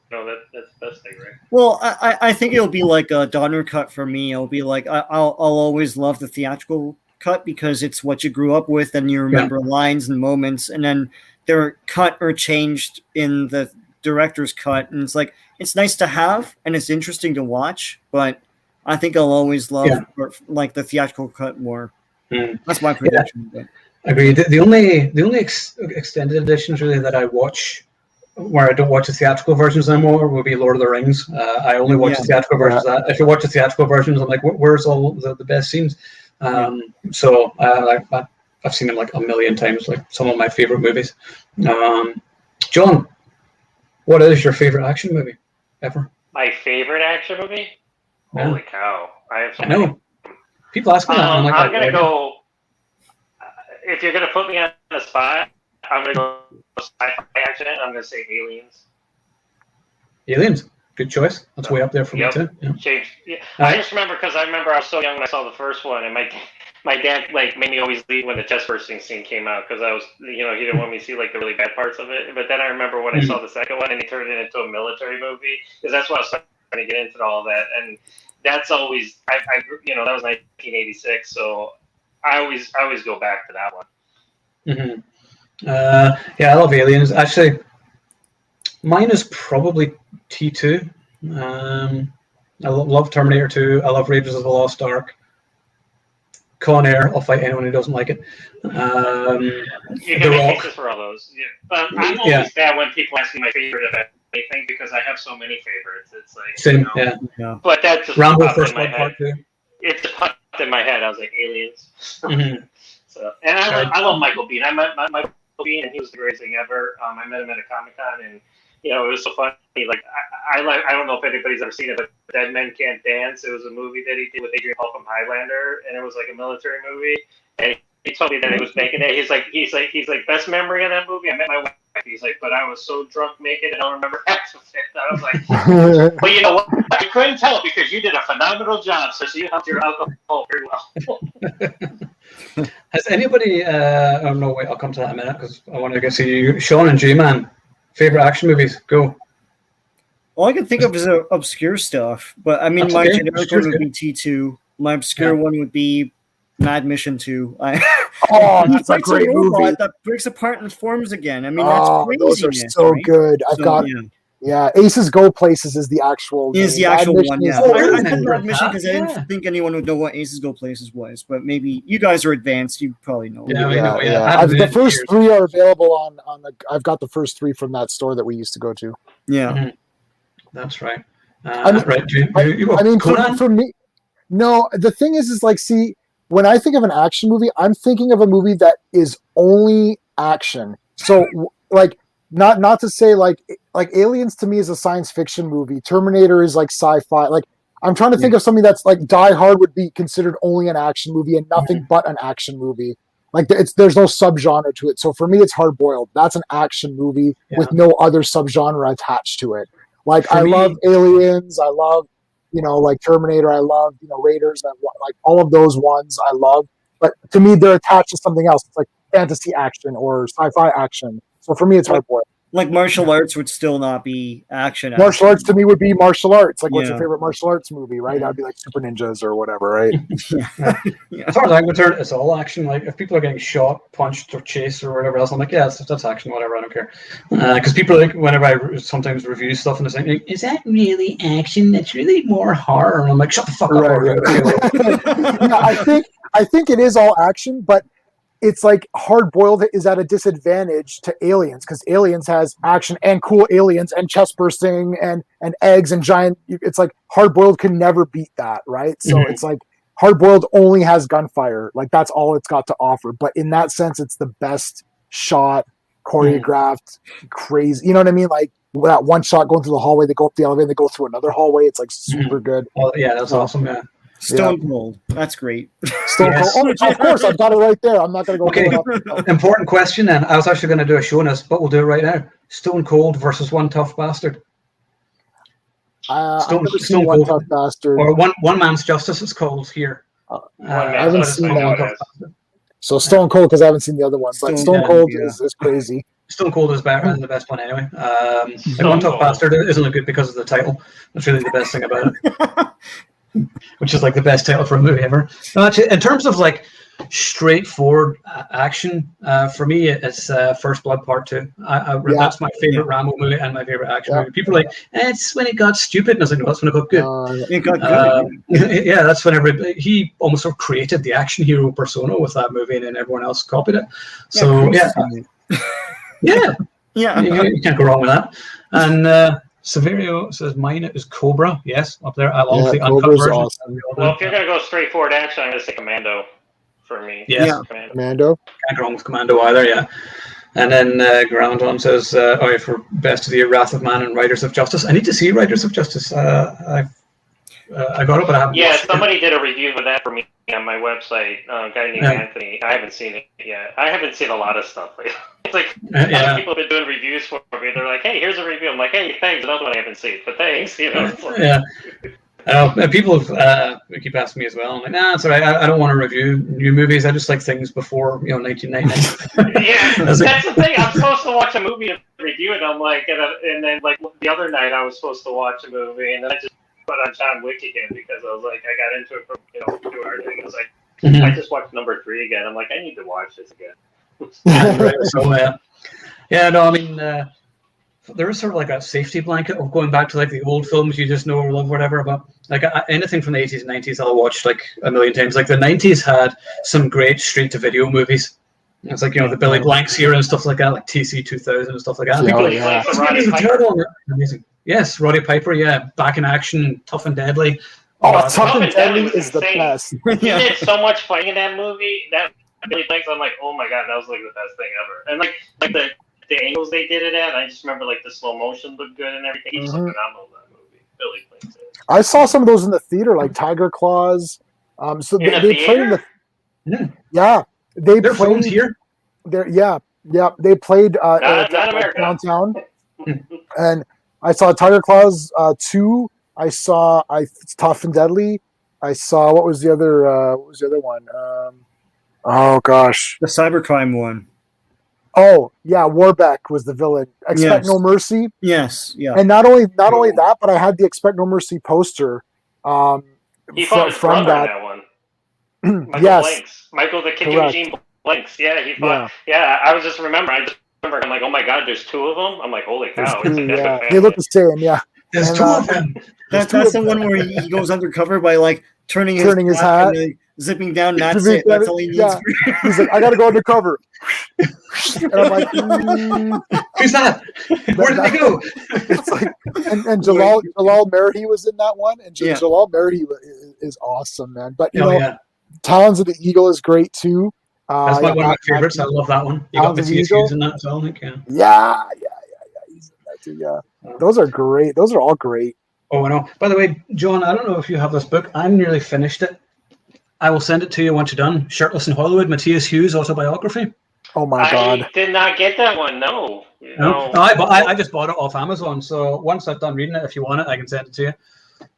the best thing, right? Well, I think it'll be like a Donner cut for me. It'll be like I'll always love the theatrical cut because it's what you grew up with and you remember lines and moments, and then they're cut or changed in the director's cut, and it's like it's nice to have and it's interesting to watch, but I think I'll always love like the theatrical cut more. That's my prediction. Yeah. Agreed. The only extended editions really that I watch where I don't watch the theatrical versions anymore will be Lord of the Rings. I only watch the theatrical versions. If you watch the theatrical versions, I'm like, where's all the best scenes? So I've seen them like a million times, like some of my favorite movies. John, what is your favorite action movie ever? My favorite action movie? Yeah. Holy cow! I know. People ask me that. And I'm gonna go. If you're gonna put me on the spot, I'm gonna go sci-fi action. I'm gonna say Aliens. Aliens, good choice. That's way up there for me too. Yeah. I just remember because I was so young when I saw the first one, and my dad like made me always leave when the chest bursting scene came out because I was he didn't want me to see like the really bad parts of it. But then I remember when I saw the second one and he turned it into a military movie because that's what I was trying to get into all of that, and that's always I that was 1986, so I always go back to that one. I love Aliens. Actually, mine is probably T2. I love Terminator 2. I love Raiders of the Lost Ark. Con Air. I'll fight anyone who doesn't like it. You can make cases for all those. Yeah. I'm always bad when people ask me my favorite of anything because I have so many favorites. It's like same, But that's just Rambo First Blood Part 2. It just popped in my head. I was like Aliens. So, and I love Michael Biehn. I met Michael Biehn, and he was the greatest thing ever. I met him at a Comic-Con, and it was so funny. Like I don't know if anybody's ever seen it, but Dead Men Can't Dance. It was a movie that he did with Adrian Paul from Highlander, and it was like a military movie. And he told me that he was making it. He's like best memory of that movie. I met my wife. He's like, but I was so drunk making it, I don't remember half of it. I was like, but you know what? I couldn't tell because you did a phenomenal job. So you helped your alcohol very well. Has anybody? Oh no, wait. I'll come to that in a minute because I want to get see you, Sean and G-Man. Favorite action movies? Go. All I can think of is obscure stuff, but I mean, my generic one would be T2. My obscure one would be Mad Mission 2. That's a great movie that breaks apart and forms again. I mean, that's crazy. Those are so good. I've got Aces Go Places is the actual. Is the actual one? Yeah, I said Mad Mission because I didn't think anyone would know what Aces Go Places was, but maybe you guys are advanced. You probably know. Yeah. The first three are available on the. I've got the first three from that store that we used to go to. Yeah, that's right. For me, no. The thing is like, see. When I think of an action movie, I'm thinking of a movie that is only action. So, like, not to say like Aliens to me is a science fiction movie. Terminator is like sci-fi. Like, I'm trying to think of something that's like Die Hard would be considered only an action movie and nothing but an action movie. Like, there's no subgenre to it. So for me, it's Hard Boiled. That's an action movie with no other subgenre attached to it. Like, I love Aliens. I love. Like Terminator, I love, Raiders, like all of those ones I love. But to me, they're attached to something else. It's like fantasy action or sci-fi action. So for me, it's Hard Boiled. Like martial arts would still not be action. Martial arts to me would be martial arts. Like, what's your favorite martial arts movie, right? That'd be like Super Ninjas or whatever, right? As far as I'm concerned, it's all action. Like, if people are getting shot, punched, or chased, or whatever else, I'm like, that's action, whatever, I don't care. Because people like, whenever I sometimes review stuff and they're saying, is that really action? That's really more horror. And I'm like, shut the fuck up. I think it is all action, but it's like Hard Boiled is at a disadvantage to Aliens because Aliens has action and cool aliens and chest bursting and eggs and giant. It's like Hard Boiled can never beat that, right? So it's like Hard Boiled only has gunfire. Like, that's all it's got to offer. But in that sense, it's the best shot, choreographed, crazy. You know what I mean? Like, that one shot going through the hallway, they go up the elevator, and they go through another hallway. It's like super good. Oh yeah, that's awesome. Yeah. Stone Cold. That's great. Stone Cold. Oh, of course, I've got it right there. I'm not going to go. Okay. Important question. Then I was actually going to do a show on this, but we'll do it right now. Stone Cold versus One Tough Bastard. I've never seen One Tough Bastard. Or one Man's Justice. It's called here. I haven't seen that. So Stone Cold, because I haven't seen the other one, but Stone Cold is crazy. Stone Cold is better than the best one anyway. One Tough Bastard isn't good because of the title. That's really the best thing about it. Which is like the best title for a movie ever. No, actually, in terms of like straightforward action, for me, it's First Blood Part 2. That's my favorite Rambo movie and my favorite action movie. People are like, it's when it got stupid, and I was like, no, that's when it got good. It got good. Yeah, that's when he almost sort of created the action hero persona with that movie, and then everyone else copied it. So yeah, you can't go wrong with that. And Severio says mine is Cobra. Yes, up there. I love the uncut version. Awesome. Well, if you're gonna go straightforward action, I'm gonna say Commando for me. Yes, Commando. Can't go wrong with Commando either. Yeah. And then Groundon says, for Best of the Year, Wrath of Man and Riders of Justice. I need to see Riders of Justice. I got it, but I haven't. Yeah, somebody did a review of that for me on my website. A guy named Anthony. I haven't seen it yet. I haven't seen a lot of stuff lately. It's like other people have been doing reviews for me. They're like, "Hey, here's a review." I'm like, "Hey, thanks." Another one I haven't seen, but thanks. People have keep asking me as well. I'm like, nah, it's all right. I don't want to review new movies. I just like things before 1990. Yeah, that's the thing. I'm supposed to watch a movie and review it. I'm like, and then like the other night I was supposed to watch a movie, and then I just put on John Wick again because I was like, I got into it from 2 hours ago. I was like, I just watched number 3 again. I'm like, I need to watch this again. There is sort of like a safety blanket of going back to like the old films you just know or love, whatever. But like anything from the 80s and 90s, I'll watch like a million times. Like the 90s had some great straight to video movies. It's like the Billy Blanks here and stuff like that, like TC 2000 and stuff like that. Amazing. Yes, Roddy Piper. Yeah, back in action, Tough and Deadly. Tough and Deadly is the best. He did so much fighting in that movie. That Billy Blanks, I'm like, oh my god, that was like the best thing ever. And like the angles they did it at, I just remember like the slow motion looked good and everything. He's phenomenal in that movie. Billy Blanks. I saw some of those in the theater, like Tiger Claws. So they played in the they're played here. They played at downtown, and I saw Tiger Claws 2. I saw Tough and Deadly. I saw what was the other one? Oh gosh, the cybercrime one. Oh yeah, Warbeck was the villain. Expect No Mercy. Yes, yeah. And not only that, but I had the Expect No Mercy poster. He fought his brother in that one. Michael Blanks. Michael the Kicking Machine Blanks. Yeah, he fought. Yeah, I just remember. I'm like, oh my god, there's 2 of them. I'm like, holy cow! They look the same. Yeah, there's 2 of them. That's the one where he goes undercover by like turning his hat. And zipping down, that's it. That's all he needs. Yeah. He's like, I gotta go undercover. And I'm like, who's that? Where did they go? It's like, and Jalal Merhi was in that one, and Jalal Merhi is awesome, man. But Talons of the Eagle is great too. That's one of my favorites. I love that one. You got Matthias Hughes in that as well, I think. Yeah. He's in that too. Yeah, those are great. Those are all great. Oh, I know. By the way, John, I don't know if you have this book. I'm nearly finished it. I will send it to you once you're done. Shirtless in Hollywood, Matthias Hughes autobiography. Oh my god! I did not get that one. No. I just bought it off Amazon. So once I've done reading it, if you want it, I can send it to you.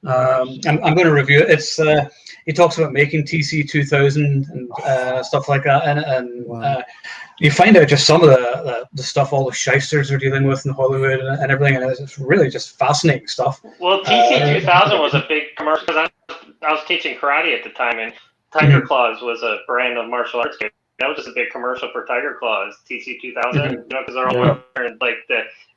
I'm going to review it. It's he talks about making TC 2000 and stuff like that, and you find out just some of the stuff all the shysters are dealing with in Hollywood and everything, and it's really just fascinating stuff. Well, TC 2000 was a big commercial because I was teaching karate at the time, and Tiger Claws was a brand of martial arts game. That was just a big commercial for Tiger Claws, TC 2000, because they're all wearing like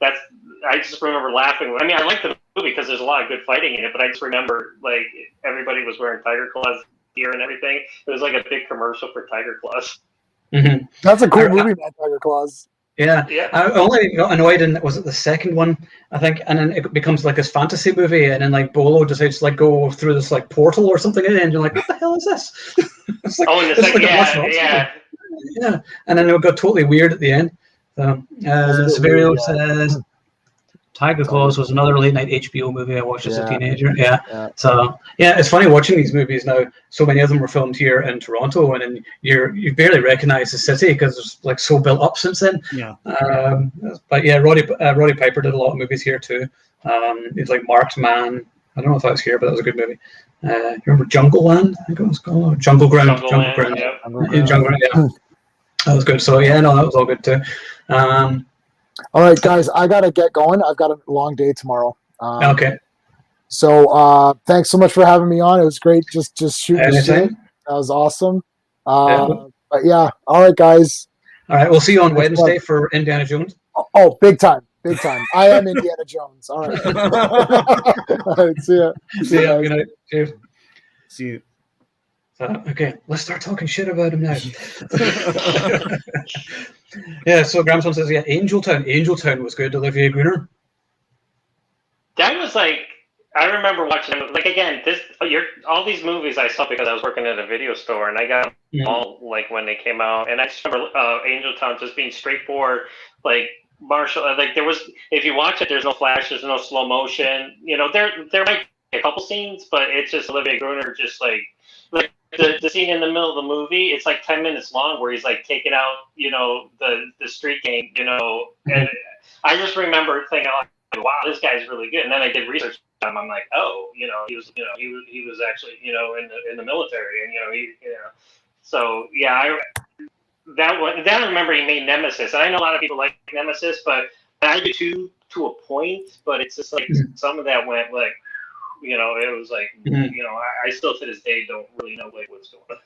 that's. I just remember laughing. I mean, I like the movie because there's a lot of good fighting in it, but I just remember like everybody was wearing Tiger Claws gear and everything. It was like a big commercial for Tiger Claws. Mm-hmm. That's a cool movie, man. Tiger Claws. Yeah. I only got annoyed in was it the second one, I think, and then it becomes like this fantasy movie, and then like Bolo decides to like go through this like portal or something, and you're like, what the hell is this? It's like, in the second, yeah, and then it got totally weird at the end. So, Severio says, Tiger Claws was another late night HBO movie I watched as a Yeah. teenager. Yeah. Yeah. So yeah, it's funny watching these movies now. So many of them were filmed here in Toronto, and then you barely recognize the city because it's like so built up since then. Yeah. But yeah, Roddy Piper did a lot of movies here too. It's like Marked Man. I don't know if that was here, but that was a good movie. You remember Jungle Land? I think it was called Jungle Ground. Jungle Ground. Yeah. Jungle Ground. Yeah, that was good. So yeah, no, that was all good too. All right, guys, I gotta get going. I've got a long day tomorrow. Okay. So thanks so much for having me on. It was great just shooting the shit. Anytime. That was awesome. Yeah. But yeah, all right, guys. All right, we'll see you on Thanks, Wednesday for Indiana Jones. Oh, big time. Big time. I am Indiana Jones. All right. All right, see ya. See ya. Good night. Cheers. See you. Okay, let's start talking shit about him now. Yeah, so Gramson says, yeah, Angeltown. Angeltown was good, Olivier Gruner. That was like, I remember watching them. Like, again, all these movies I saw because I was working at a video store, and I got them all like when they came out. And I just remember Angeltown just being straightforward, like martial. Like there was, if you watch it, there's no flash, there's no slow motion. You know, there might be a couple scenes, but it's just Olivier Gruner just like the scene in the middle of the movie. It's like 10 minutes long where he's like taking out, you know, the street gang, you know. And I just remember thinking, like, wow, this guy's really good. And then I did research on him. I'm like, oh, you know, he was actually, you know, in the military, and so yeah, I remember he made Nemesis. And I know a lot of people like Nemesis, but I do too, to a point. But it's just like some of that went like, you know, it was like, you know, I still to this day don't really know like what's going on.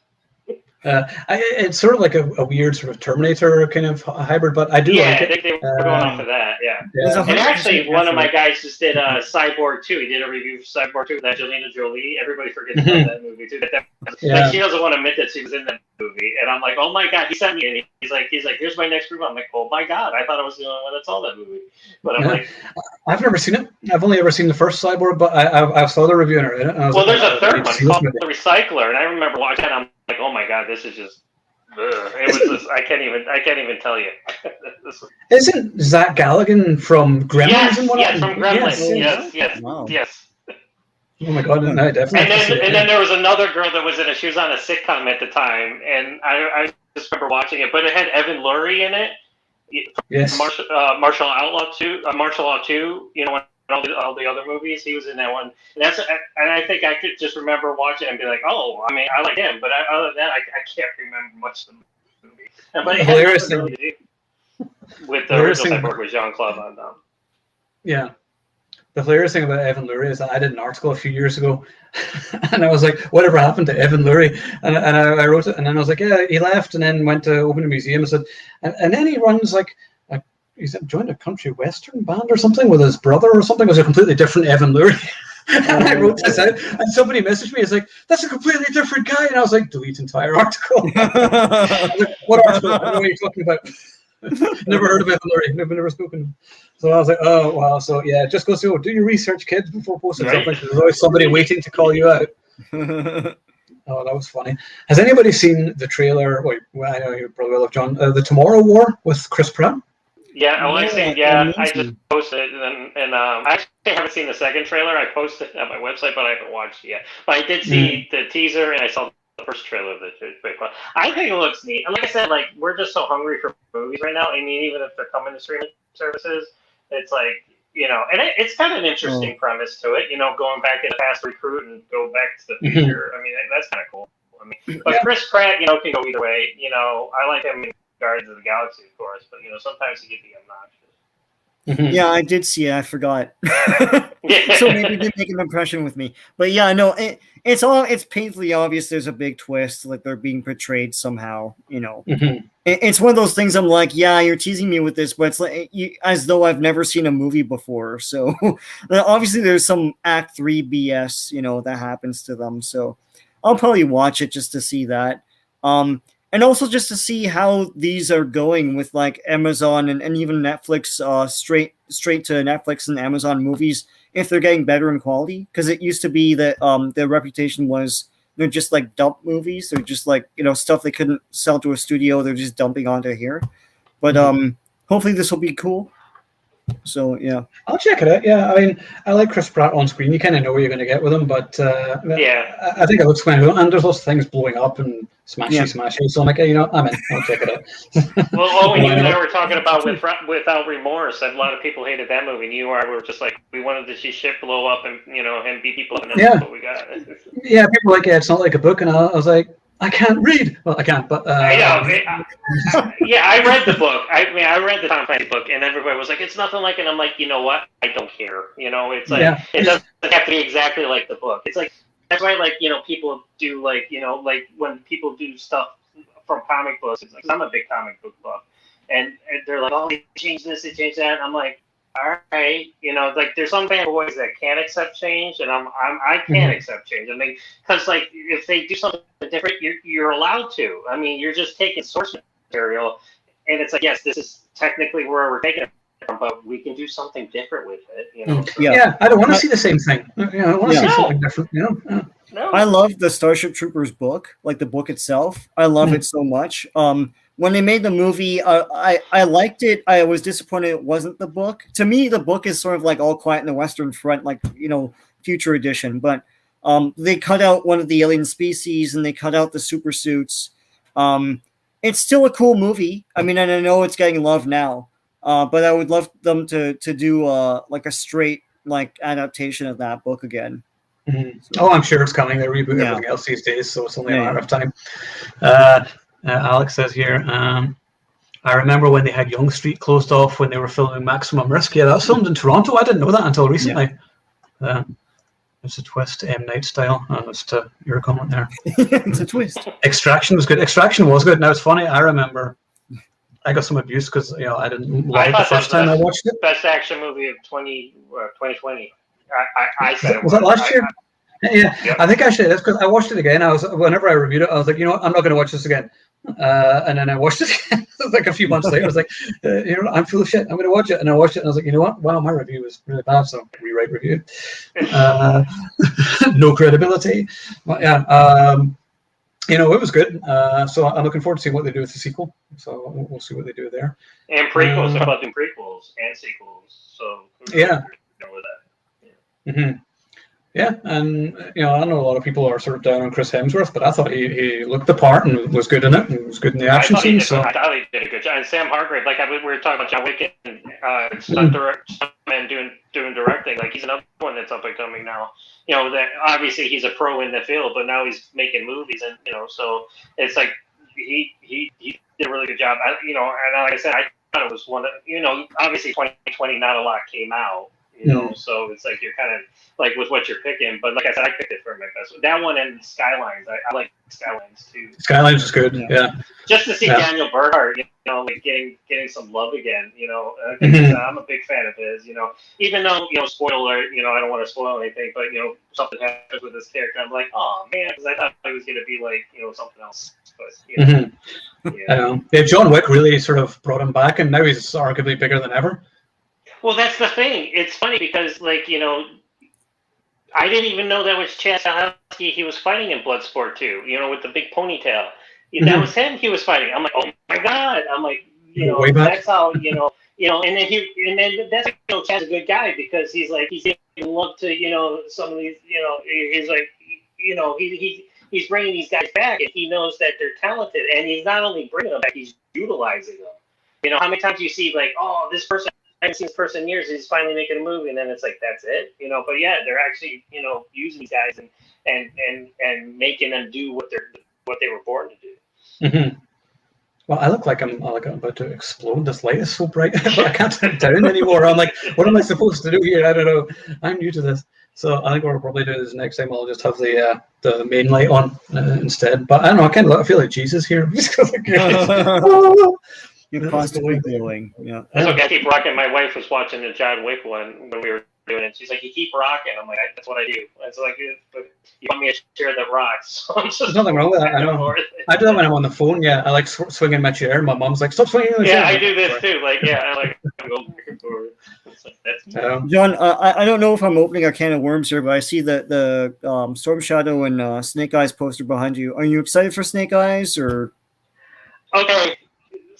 It's sort of like a weird sort of Terminator kind of hybrid, but I do like it. They were going off of that, yeah. And actually, one of my guys just did Cyborg 2. He did a review for Cyborg 2 with Angelina Jolie. Everybody forgets about that movie, too. Like, she doesn't want to admit that she was in that movie. And I'm like, oh my God, he sent me in. He's like, here's my next review. I'm like, oh my God, I thought I was the only one that saw that movie. But I'm like, I've never seen it. I've only ever seen the first Cyborg, but I saw the review in it. Well, there's a third one called The Recycler, and I remember watching it. I'm like, oh my God, this is just. It was just, I can't even tell you. Isn't Zach Galligan from Gremlins? Yes, from Gremlins. Yes. Wow. Yes. Oh my God, no, definitely. And then there was another girl that was in it. She was on a sitcom at the time, and I just remember watching it. But it had Evan Lurie in it. Yes. Martial Law 2. You know, all the other movies, he was in that one. And I think I could just remember watching it and be like, oh, I mean, I like him, but other than that, I can't remember much of the movie. But it hilarious thing with the original Cyborg was Jean-Claude Van Damme. Yeah. The hilarious thing about Evan Lurie is that I did an article a few years ago, and I was like, whatever happened to Evan Lurie? And I wrote it, and then I was like, yeah, he left and then went to open a museum. And then he runs like, he's joined a country western band or something with his brother or something. It was a completely different Evan Lurie. And I wrote this out, and somebody messaged me. It's like, that's a completely different guy. And I was like, delete entire article. I was like, what article? I don't know what you're talking about. Never heard of Evan Lurie. Never spoken. So I was like, oh, wow. So yeah, just go through, do your research, kids, before posting something. There's always somebody waiting to call you out. Oh, that was funny. Has anybody seen the trailer? Well, I know you probably will have, John. The Tomorrow War with Chris Pratt? Yeah, I just posted it, and I actually haven't seen the second trailer. I posted it at my website, but I haven't watched it yet. But I did see the teaser, and I saw the first trailer of it. I think it looks neat. And like I said, like, we're just so hungry for movies right now. I mean, even if they're coming to streaming services, it's like, you know, and it's kind of an interesting premise to it, you know, going back in the past recruit and go back to the future. I mean, that's kind of cool. I mean, but Chris Pratt, you know, can go either way. You know, I like him in Guardians of the Galaxy, of course, but you know, sometimes he can be obnoxious. Yeah, I did see it. I forgot. So maybe it didn't make an impression with me. But yeah, no, it's painfully obvious there's a big twist, like they're being portrayed somehow, you know. It's one of those things I'm like, yeah, you're teasing me with this, but it's like as though I've never seen a movie before. So obviously there's some Act 3 BS, you know, that happens to them. So I'll probably watch it just to see that. And also just to see how these are going with like Amazon and even Netflix, straight to Netflix and Amazon movies, if they're getting better in quality. Because it used to be that their reputation was they're just like dump movies. They're just like, you know, stuff they couldn't sell to a studio. They're just dumping onto here. But hopefully this will be cool. So yeah, I'll check it out. Yeah, I mean, I like Chris Pratt on screen. You kind of know what you're going to get with him, but Yeah. I think it looks fine. And there's lots of things blowing up and smashy. So I'm like, you know, I'm in. I'll check it out. Well, Owen, you Why and I not? were talking about Without Remorse. A lot of people hated that movie, and you and I were just like, we wanted to see shit blow up and him beat people up, and that's what we got. Yeah, people are like, yeah, it's not like a book, and I was like, I can't read. Well, I can't, but I know. Yeah, I read the book. I mean, I read the Tom Clancy book, and everybody was like, "It's nothing like it." I'm like, you know what? I don't care. It's like it doesn't have to be exactly like the book. It's like that's why, like people do like when people do stuff from comic books. It's like, 'cause I'm a big comic book buff, and they're like, "Oh, they changed this, they changed that." And I'm like, all right, like there's some fanboys that can't accept change, and I can't accept change. I mean, because like if they do something different, you're allowed to. I mean, you're just taking source material, and it's like, yes, this is technically where we're taking it from, but we can do something different with it. So. Yeah, I don't want to see the same thing. I want to see something different. No. I love the Starship Troopers book, like the book itself. I love it so much. When they made the movie, I liked it. I was disappointed it wasn't the book. To me, the book is sort of like All Quiet in the Western Front, like, future edition. But they cut out one of the alien species and they cut out the super suits. It's still a cool movie. I mean, and I know it's getting love now, but I would love them to do like a straight adaptation of that book again. So, I'm sure it's coming. They reboot everything else these days, so it's only a matter of time. Alex says here, I remember when they had Yonge Street closed off when they were filming Maximum Risk. Yeah, that was filmed in Toronto. I didn't know that until recently. It's a twist, M. Night style. That's to your comment there. It's a twist. Extraction was good. Extraction was good. Now, it's funny. I remember I got some abuse because I didn't like it the first time I watched it. Best action movie of 2020. I said it was that last year? Yeah, yep. I think actually that's because I watched it again. Whenever I reviewed it, I was like, I'm not going to watch this again. And then I watched it again. Like a few months later. I was like, I'm full of shit. I'm going to watch it. And I watched it, and I was like, you know what? Wow, my review was really bad. So rewrite review. No credibility. But yeah, it was good. So I'm looking forward to seeing what they do with the sequel. So we'll see what they do there. And prequels. They're about doing prequels and sequels. So yeah. With that. Yeah. Mm-hmm. Yeah, and I know a lot of people are sort of down on Chris Hemsworth, but I thought he looked the part and was good in it, and was good in the action scene. So I thought he did a good job. And Sam Hargrave, like we were talking about John Wick and stuntman doing directing, like he's another one that's up and coming now. That obviously he's a pro in the field, but now he's making movies, and so it's like he did a really good job. And like I said, I thought it was one of obviously 2020 not a lot came out. So it's like you're kind of like with what you're picking, but like I said, I picked it for my best. That one and Skylines, I like Skylines too. Skylines is good, yeah. Just to see Daniel Bernhardt, like getting some love again. I'm a big fan of his. Even though spoiler, I don't want to spoil anything, but something happens with this character, I'm like, oh man, because I thought he was gonna be like something else. But yeah, John Wick really sort of brought him back, and now he's arguably bigger than ever. Well, that's the thing. It's funny because, like, I didn't even know that was Chad Stahelski. He was fighting in Bloodsport 2, with the big ponytail. That was him he was fighting. I'm like, oh my God. I'm like, that's how, and then that's, Chad's a good guy because he's like, he's giving love to, some of these, he's like, he's bringing these guys back and he knows that they're talented and he's not only bringing them back, he's utilizing them. How many times do you see, like, oh, this person, I haven't seen this person in years. He's finally making a movie, and then it's like that's it, But yeah, they're actually, using these guys and making them do what they were born to do. Mm-hmm. Well, I look like I'm about to explode. This light is so bright, but I can't turn it down anymore. I'm like, what am I supposed to do here? I don't know. I'm new to this, so I think what we'll probably do is next time I'll just have the main light on instead. But I don't know. I feel like Jesus here. You're constantly glowing. Yeah. That's okay. I keep rocking. My wife was watching the John Wick one when we were doing it. She's like, "You keep rocking." I'm like, "That's what I do." It's like, but you want me to share the rocks? So there's nothing wrong with that. I know. I do that when I'm on the phone. Yeah, I like swinging my chair. My mom's like, "Stop swinging the chair." Yeah, I do this too. Like, yeah, I like go back and forth. John, I don't know if I'm opening a can of worms here, but I see the Storm Shadow and Snake Eyes poster behind you. Are you excited for Snake Eyes or? Okay.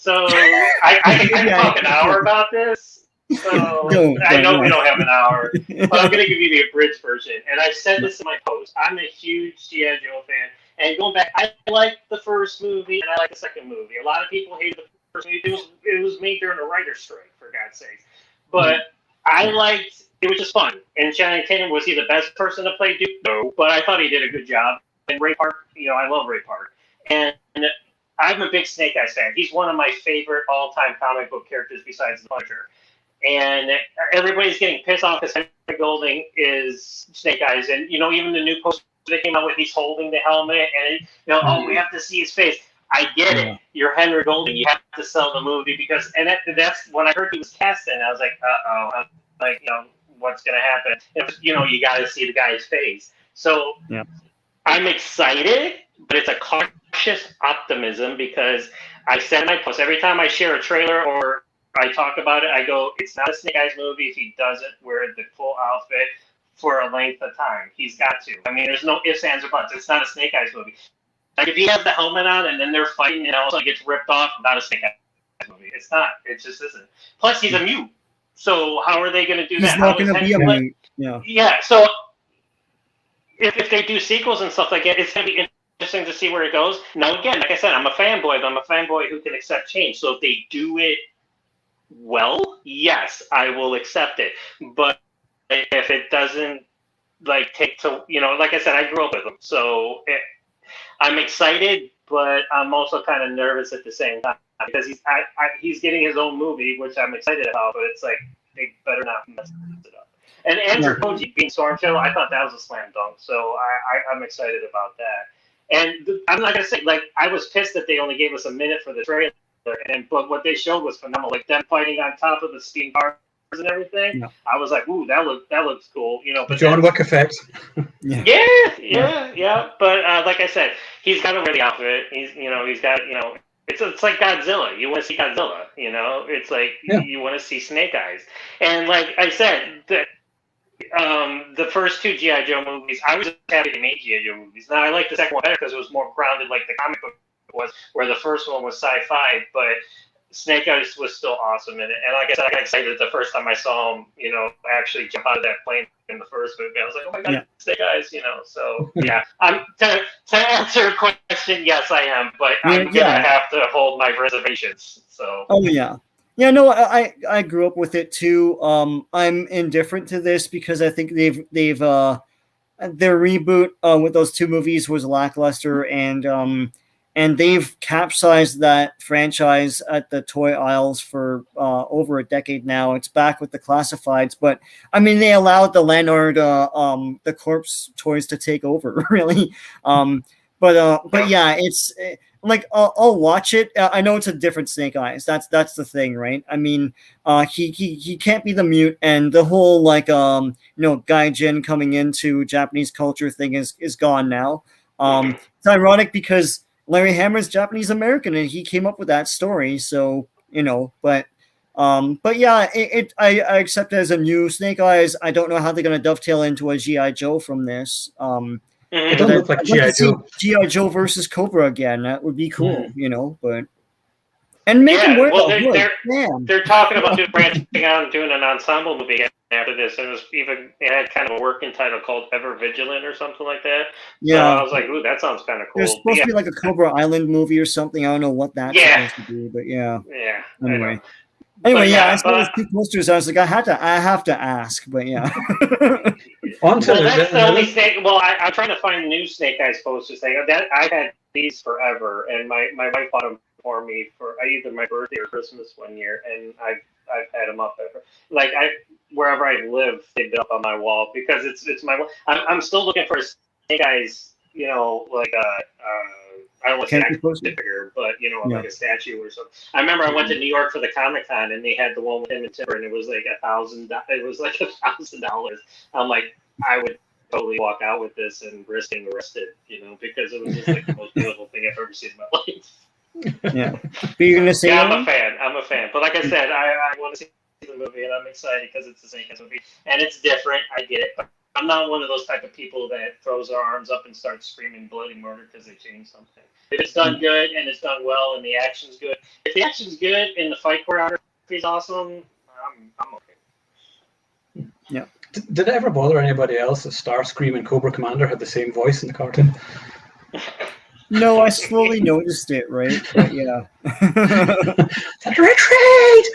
So I can talk an hour about this. So I know we don't have an hour, but I'm going to give you the abridged version. And I said this in my post. I'm a huge G.I. Joe fan. And going back, I like the first movie and I like the second movie. A lot of people hated the first movie. It was made during a writer's strike, for God's sake. But I liked it. Was just fun. And Channing Tatum, was he the best person to play Duke? No, but I thought he did a good job. And Ray Park, I love Ray Park. And I'm a big Snake Eyes fan. He's one of my favorite all-time comic book characters besides the Punisher. And everybody's getting pissed off because Henry Golding is Snake Eyes. And, even the new poster they came out with, he's holding the helmet. And, we have to see his face. I get it. You're Henry Golding. You have to sell the movie because, and that's when I heard he was casting. I was like, uh-oh. I'm like, what's going to happen? It was, you got to see the guy's face. So I'm excited, but it's a cautious optimism because I said in my post, every time I share a trailer or I talk about it, I go, it's not a Snake Eyes movie if he doesn't wear the full outfit for a length of time. He's got to. I mean, there's no ifs, ands, or buts. It's not a Snake Eyes movie. Like, if he has the helmet on and then they're fighting and also it gets ripped off, not a Snake Eyes movie. It's not. It just isn't. Plus, he's a mute. So how are they going to do that? He's not going to be a mute. Yeah, so if they do sequels and stuff like that, it's going to be interesting to see where it goes. Now, again, like I said, I'm a fanboy, but I'm a fanboy who can accept change. So if they do it well, yes, I will accept it. But if it doesn't, take to, like I said, I grew up with him. So I'm excited, but I'm also kind of nervous at the same time because he's getting his own movie, which I'm excited about, but it's like, they better not mess it up. And Andrew Koji being Stormchill, I thought that was a slam dunk. So I'm excited about that. And I'm not going to say, I was pissed that they only gave us a minute for the trailer. But what they showed was phenomenal. Like them fighting on top of the steam cars and everything. Yeah. I was like, ooh, that looks cool. But John Wick effect. Yeah. But like I said, he's got to wear the outfit. He's got it's like Godzilla. You want to see Godzilla. It's like you want to see Snake Eyes. And like I said, the first two G.I. Joe movies, I was just happy they made G.I. Joe movies. Now I like the second one better because it was more grounded, like the comic book was, where the first one was sci-fi, but Snake Eyes was still awesome in it. And like I said, I got excited the first time I saw him, actually jump out of that plane in the first movie. I was like, oh my God, Snake Eyes, So yeah, I'm to answer your question, yes, I am, but I'm gonna have to hold my reservations. So. Oh yeah. Yeah, no, I grew up with it too. I'm indifferent to this because I think they've their reboot with those two movies was lackluster, and they've capsized that franchise at the toy aisles for over a decade now. It's back with the classifieds, but I mean they allowed the Leonard the corpse toys to take over, really. But yeah, it's I'll watch it. I know it's a different Snake Eyes. That's the thing, right? I mean, he can't be the mute, and the whole gaijin coming into Japanese culture thing is gone now. It's ironic because Larry Hammer's Japanese American, and he came up with that story. So but yeah, I accept it as a new Snake Eyes. I don't know how they're going to dovetail into a G.I. Joe from this. It doesn't look like G.I. Joe. G.I. Joe versus Cobra again. That would be cool, but and make him wear they're talking about branching out and doing an ensemble movie after this. It had kind of a working title called Ever Vigilant or something like that. Yeah, so I was like, ooh, that sounds kind of cool. There's supposed to be like a Cobra Island movie or something. I don't know what that's supposed to be, but yeah. Anyway, I saw those two posters. I was like, I have to ask, but yeah. That's the only thing. Well, I'm trying to find new Snake Eyes posters. I've had these forever, and my wife bought them for me for either my birthday or Christmas one year, and I've had them up ever. Wherever I live, they've been up on my wall because it's my. I'm still looking for a Snake Eyes. I don't want to say action figure, but like a statue or something. I remember I went to New York for the Comic-Con and they had the one with him and Timber, and it was like $1,000. It was like $1,000. I'm like, I would totally walk out with this and risk getting arrested, because it was just like the most beautiful thing I've ever seen in my life. Yeah, but you're gonna say? Yeah, I'm a fan. But like I said, I want to see the movie, and I'm excited because it's the Snake Eyes movie, and it's different. I get it, but I'm not one of those type of people that throws their arms up and starts screaming bloody murder because they changed something. If it's done good and it's done well and the action's good, if the action's good and the fight choreography is awesome, I'm okay. Yeah. Did it ever bother anybody else that Starscream and Cobra Commander had the same voice in the cartoon? No, I slowly noticed it, right? But yeah. Retreat!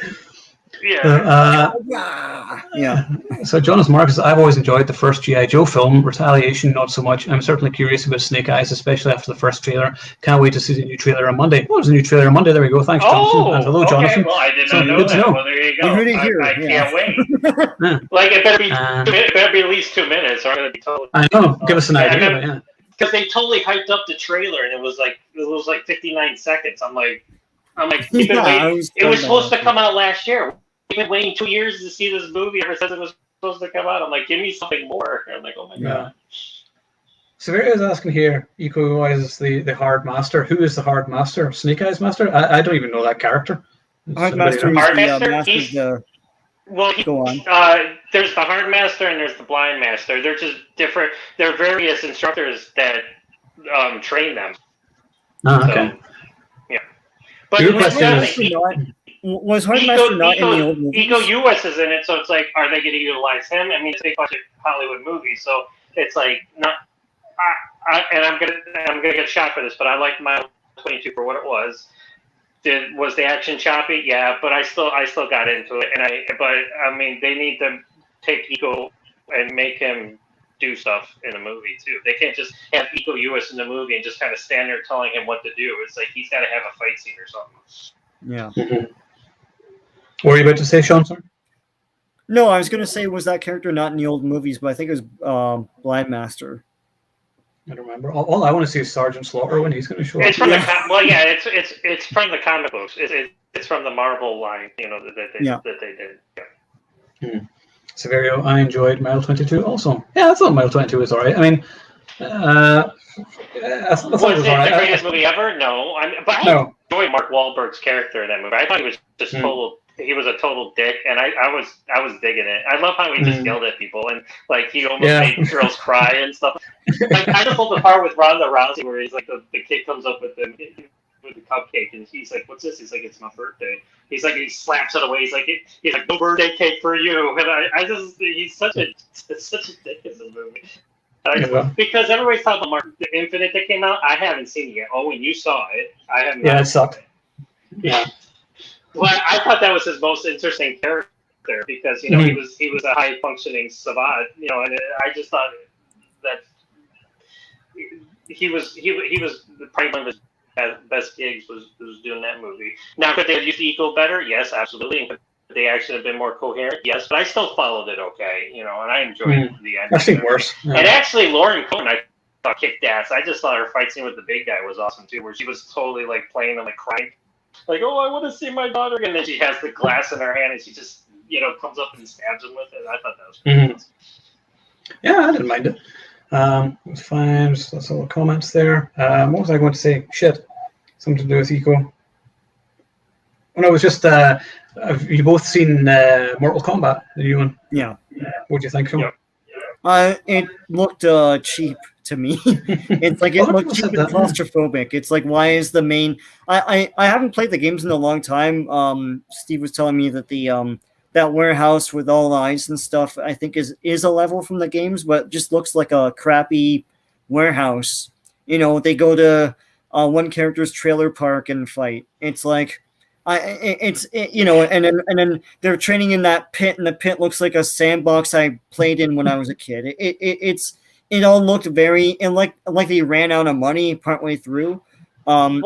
Yeah. Yeah. So Jonas Marcus, I've always enjoyed the first G.I. Joe film. Retaliation, not so much. I'm certainly curious about Snake Eyes, especially after the first trailer. Can't wait to see the new trailer on Monday. Oh, there's a new trailer on Monday. There we go. Thanks, Jonathan. And hello, okay. Jonathan. Well, I did So not know good to that. know. Well, there you go. You heard it here. I Yeah. can't wait. Yeah. Like, it better be at least 2 minutes, or I'm going to be totally... I know. Give us an idea. But yeah. Because they totally hyped up the trailer, and it was like 59 seconds. I'm like, we've been waiting. It was supposed to come out last year. We've been waiting 2 years to see this movie ever since it was supposed to come out. I'm like, give me something more. And I'm like, oh my god. Severia is asking here, Eco is the Hard Master. Who is the Hard Master? Snake Eyes Master? I don't even know that character. Hard Master is the go on. There's the Hard Master and there's the Blind Master. They're just different. They're various instructors that train them. Oh, okay. So, yeah. But was Hard Master not in the old movie? Ego US is in it, so it's like, are they going to utilize him? I mean, it's a big budget Hollywood movie, so it's like not. And I'm gonna get shot for this, but I liked Mile 22 for what it was. Was the action choppy? Yeah, but I still got into it, but I mean, they need to take Ego and make him do stuff in a movie too. They can't just have Ego US in the movie and just kind of stand there telling him what to do. It's like he's got to have a fight scene or something. Yeah. Mm-hmm. What were you about to say, Sean? Sorry? No, I was going to say, was that character not in the old movies? But I think it was Blind Master. I don't remember. All I want to see is Sergeant Slaughter when he's going to show up. It's from it's from the comic books. It's from the Marvel line, that they did. Yeah. Severio, I enjoyed Mile 22 also. Yeah, I thought Mile 22 was alright. I mean, I thought was it the greatest movie ever? No, but I enjoyed Mark Wahlberg's character in that movie. I thought he was just total. He was a total dick, and I was digging it. I love how he just yelled at people, and like he almost made girls cry and stuff. Like I just love the part with Ronda Rousey where he's like the kid comes up with the cupcake, and he's like, "What's this?" He's like, "It's my birthday." He's like, he slaps it away. He's like, "No birthday cake for you." And he's such a dick in the movie. Because everybody's talking about Mark the Infinite that came out. I haven't seen it yet. Oh, and you saw it. I haven't. Yeah, it sucked. Yeah. Well, I thought that was his most interesting character because he was a high functioning savant, and I just thought that he was probably one of his best gigs was doing that movie. Now, could they have used Eco better? Yes, absolutely. And could they actually have been more coherent? Yes, but I still followed it okay, and I enjoyed the end. I've seen worse. Yeah. And actually, Lauren Cohen, I thought kicked ass. I just thought her fight scene with the big guy was awesome too, where she was totally like playing him like crying. Like, oh, I want to see my daughter again. And then she has the glass in her hand, and she just, comes up and stabs him with it. I thought that was pretty Yeah, I didn't mind it. It was fine. That's all the comments there. What was I going to say? Shit. Something to do with Eco. Oh, no, it was just, have you both seen Mortal Kombat, the new one? Yeah. What do you think, Sean? It looked cheap to me. It's like it looked cheap and claustrophobic. It's like, why is the main? I haven't played the games in a long time. Steve was telling me that the that warehouse with all the ice and stuff, I think is a level from the games, but just looks like a crappy warehouse. They go to one character's trailer park and fight. It's like. And then they're training in that pit, and the pit looks like a sandbox I played in when I was a kid. It all looked very like they ran out of money partway through. I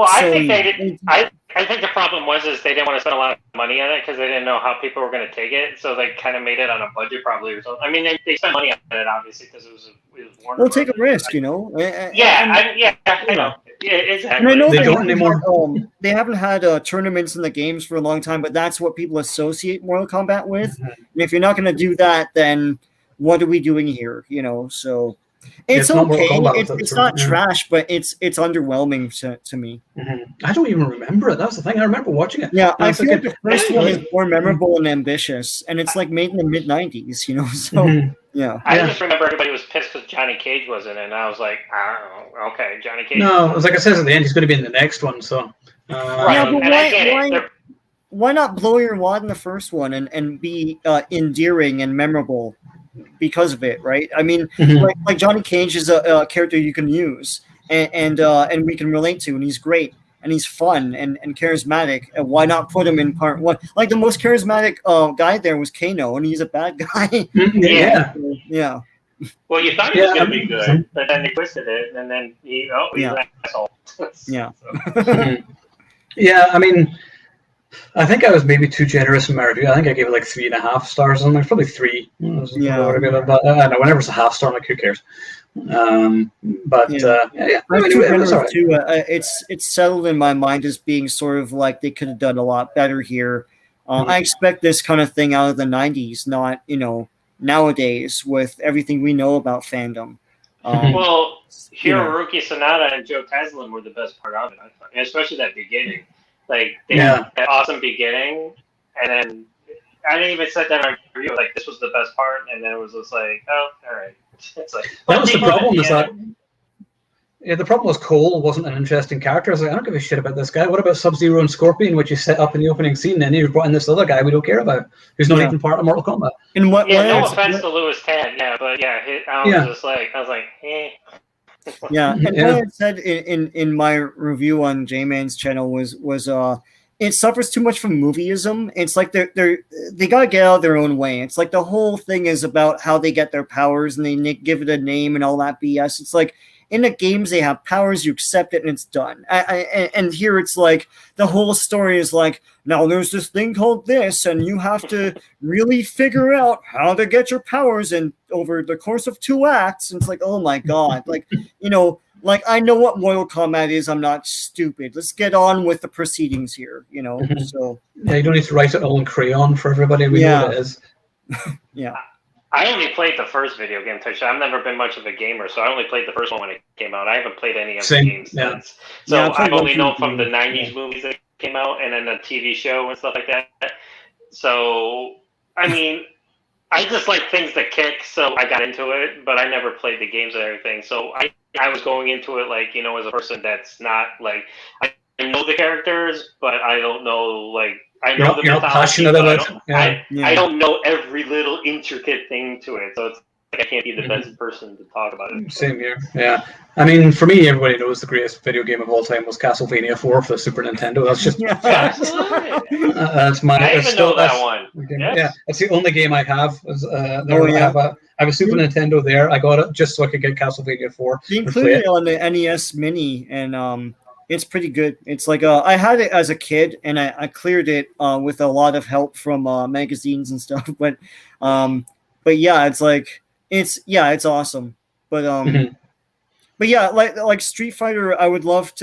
think the problem was they didn't want to spend a lot of money on it because they didn't know how people were going to take it. So they kind of made it on a budget, probably, or something. I mean, they spent money on it obviously because it was Warner. Well, take a risk, I know. Yeah, exactly. And I know they haven't had tournaments in the games for a long time, but that's what people associate Mortal Kombat with. And if you're not going to do that, then what are we doing here? So it's okay. It's not trash, but it's underwhelming to me. I don't even remember it. That's the thing. I remember watching it. Yeah, I feel like the first one is more memorable and ambitious, and it's like made in the mid-90s, So yeah. I just remember everybody was pissed because Johnny Cage wasn't in it, and I was like, I don't know. Okay, Johnny Cage. No, it was like it says at the end, he's going to be in the next one. So but why not blow your wad in the first one and be endearing and memorable because of it, right? I mean, like Johnny Cage is a character you can use and we can relate to, and he's great and he's fun and charismatic. And why not put him in part one? Like the most charismatic guy there was Kano, and he's a bad guy. Yeah. Well, you thought he was going to be good, but then they twisted it, and then he's an asshole. Yeah. Yeah, I mean, I think I was maybe too generous in my review. I think I gave it like 3.5 stars, and there's probably 3. But I don't know, whenever it's a half star, I'm like, who cares? I mean, it was all right. Too, it's settled in my mind as being sort of like they could have done a lot better here. I expect this kind of thing out of the 90s, not, nowadays with everything we know about fandom. Well, Hiroyuki Sanada and Joe Taslim were the best part of it, I thought, and especially that beginning. Like, they had that awesome beginning, and then I didn't even set that on review. Like, this was the best part, and then it was just like, oh, all right. It's like, that was the problem. Is that the problem was Cole wasn't an interesting character. I was like, I don't give a shit about this guy. What about Sub-Zero and Scorpion, which you set up in the opening scene, and you brought in this other guy we don't care about, who's not even part of Mortal Kombat. In what no offense to Lewis Tan, but I was like, eh. Yeah, and what I said in my review on J-Man's channel was it suffers too much from movieism. It's like they gotta get out of their own way. It's like the whole thing is about how they get their powers and they give it a name and all that BS. It's like in the games they have powers, you accept it and it's done. And here it's like the whole story is like, now there's this thing called this, and you have to really figure out how to get your powers. And over the course of 2 acts, it's like, oh my god, like like I know what Mortal Kombat is. I'm not stupid. Let's get on with the proceedings here. So you don't need to write it all in crayon for everybody. We know what it is. Yeah. I only played the first video game, Touch. I've never been much of a gamer, so I only played the first one when it came out. I haven't played any of the games since. So I've only known from the 90s movies that came out and then the TV show and stuff like that. So, I mean, I just like things that kick, so I got into it, but I never played the games and everything. So I was going into it like, as a person that's not like, I know the characters, but I don't know, like, I know the mythology, passionate about it. I don't know every little intricate thing to it, so it's like I can't be the best person to talk about it. Same here. Yeah, I mean, for me, everybody knows the greatest video game of all time was Castlevania 4 for the Super Nintendo. That's just that's my. I even know that one. Yeah, it's the only game I have. I have a Super Nintendo there. I got it just so I could get Castlevania 4. They included it on the NES Mini, and it's pretty good. It's like I had it as a kid, and I cleared it with a lot of help from magazines and stuff. But yeah, it's like it's awesome. But but yeah, like Street Fighter, I would love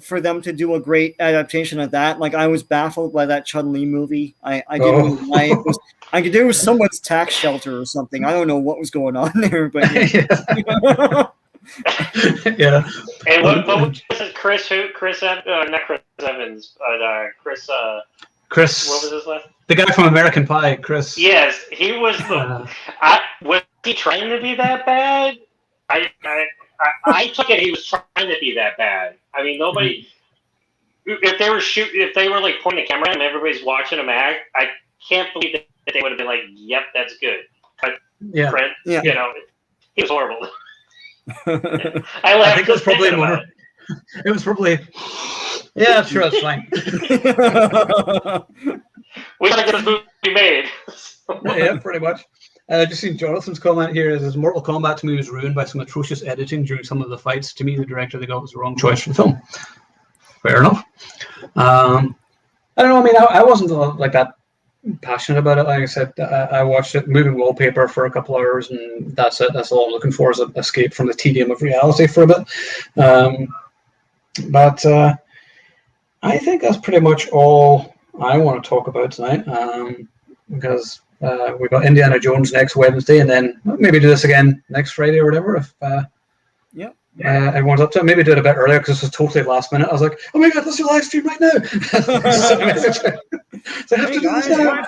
for them to do a great adaptation of that. Like I was baffled by that Chun-Li movie. I didn't know why it was. There was someone's tax shelter or something. I don't know what was going on there, but. Yeah. And what was it, Chris? Not Chris Evans, but Chris. Chris. What was his last? The guy from American Pie, Chris. Yes, he was the. Was he trying to be that bad? I took it he was trying to be that bad. I mean, nobody. If they were like pointing the camera at him, everybody's watching him act. I can't believe that they would have been like, "Yep, that's good." But Brent, he was horrible. I think it was probably more. It was probably. Yeah, sure, that's fine. We gotta get this movie made. Yeah, pretty much. Just seen Jonathan's comment here. Is Mortal Kombat to me was ruined by some atrocious editing during some of the fights. To me, the director they got was the wrong choice for the film. Fair enough. I don't know. I mean, I wasn't like that passionate about it. Like I said, I watched it moving wallpaper for a couple hours, and that's it. That's all I'm looking for is an escape from the tedium of reality for a bit. But I think that's pretty much all I want to talk about tonight, because we've got Indiana Jones next Wednesday, and then maybe do this again next Friday or whatever. If everyone's up to it. Maybe do it a bit earlier because this was totally last minute. I was like, oh my god, let's do live stream right now. So I have to do this now.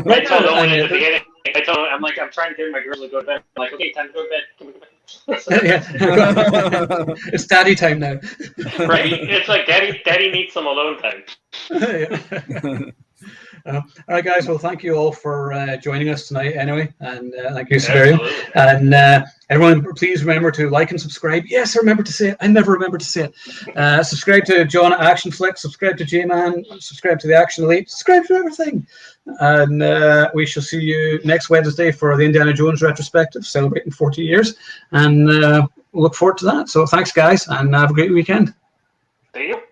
I told Owen at the beginning. I'm trying to get my girls to go to bed. I'm like, okay, time to go to bed. Yeah. It's daddy time now. Right? It's like daddy needs some alone time. Yeah. All right, guys. Well, thank you all for joining us tonight anyway. And thank you, Severian. Absolutely. And everyone, please remember to like and subscribe. Yes, I remember to say it. I never remember to say it. Subscribe to John at Action Flick. Subscribe to J-Man. Subscribe to the Action Elite. Subscribe to everything. And we shall see you next Wednesday for the Indiana Jones retrospective, celebrating 40 years. And we'll look forward to that. So thanks, guys, and have a great weekend. See you.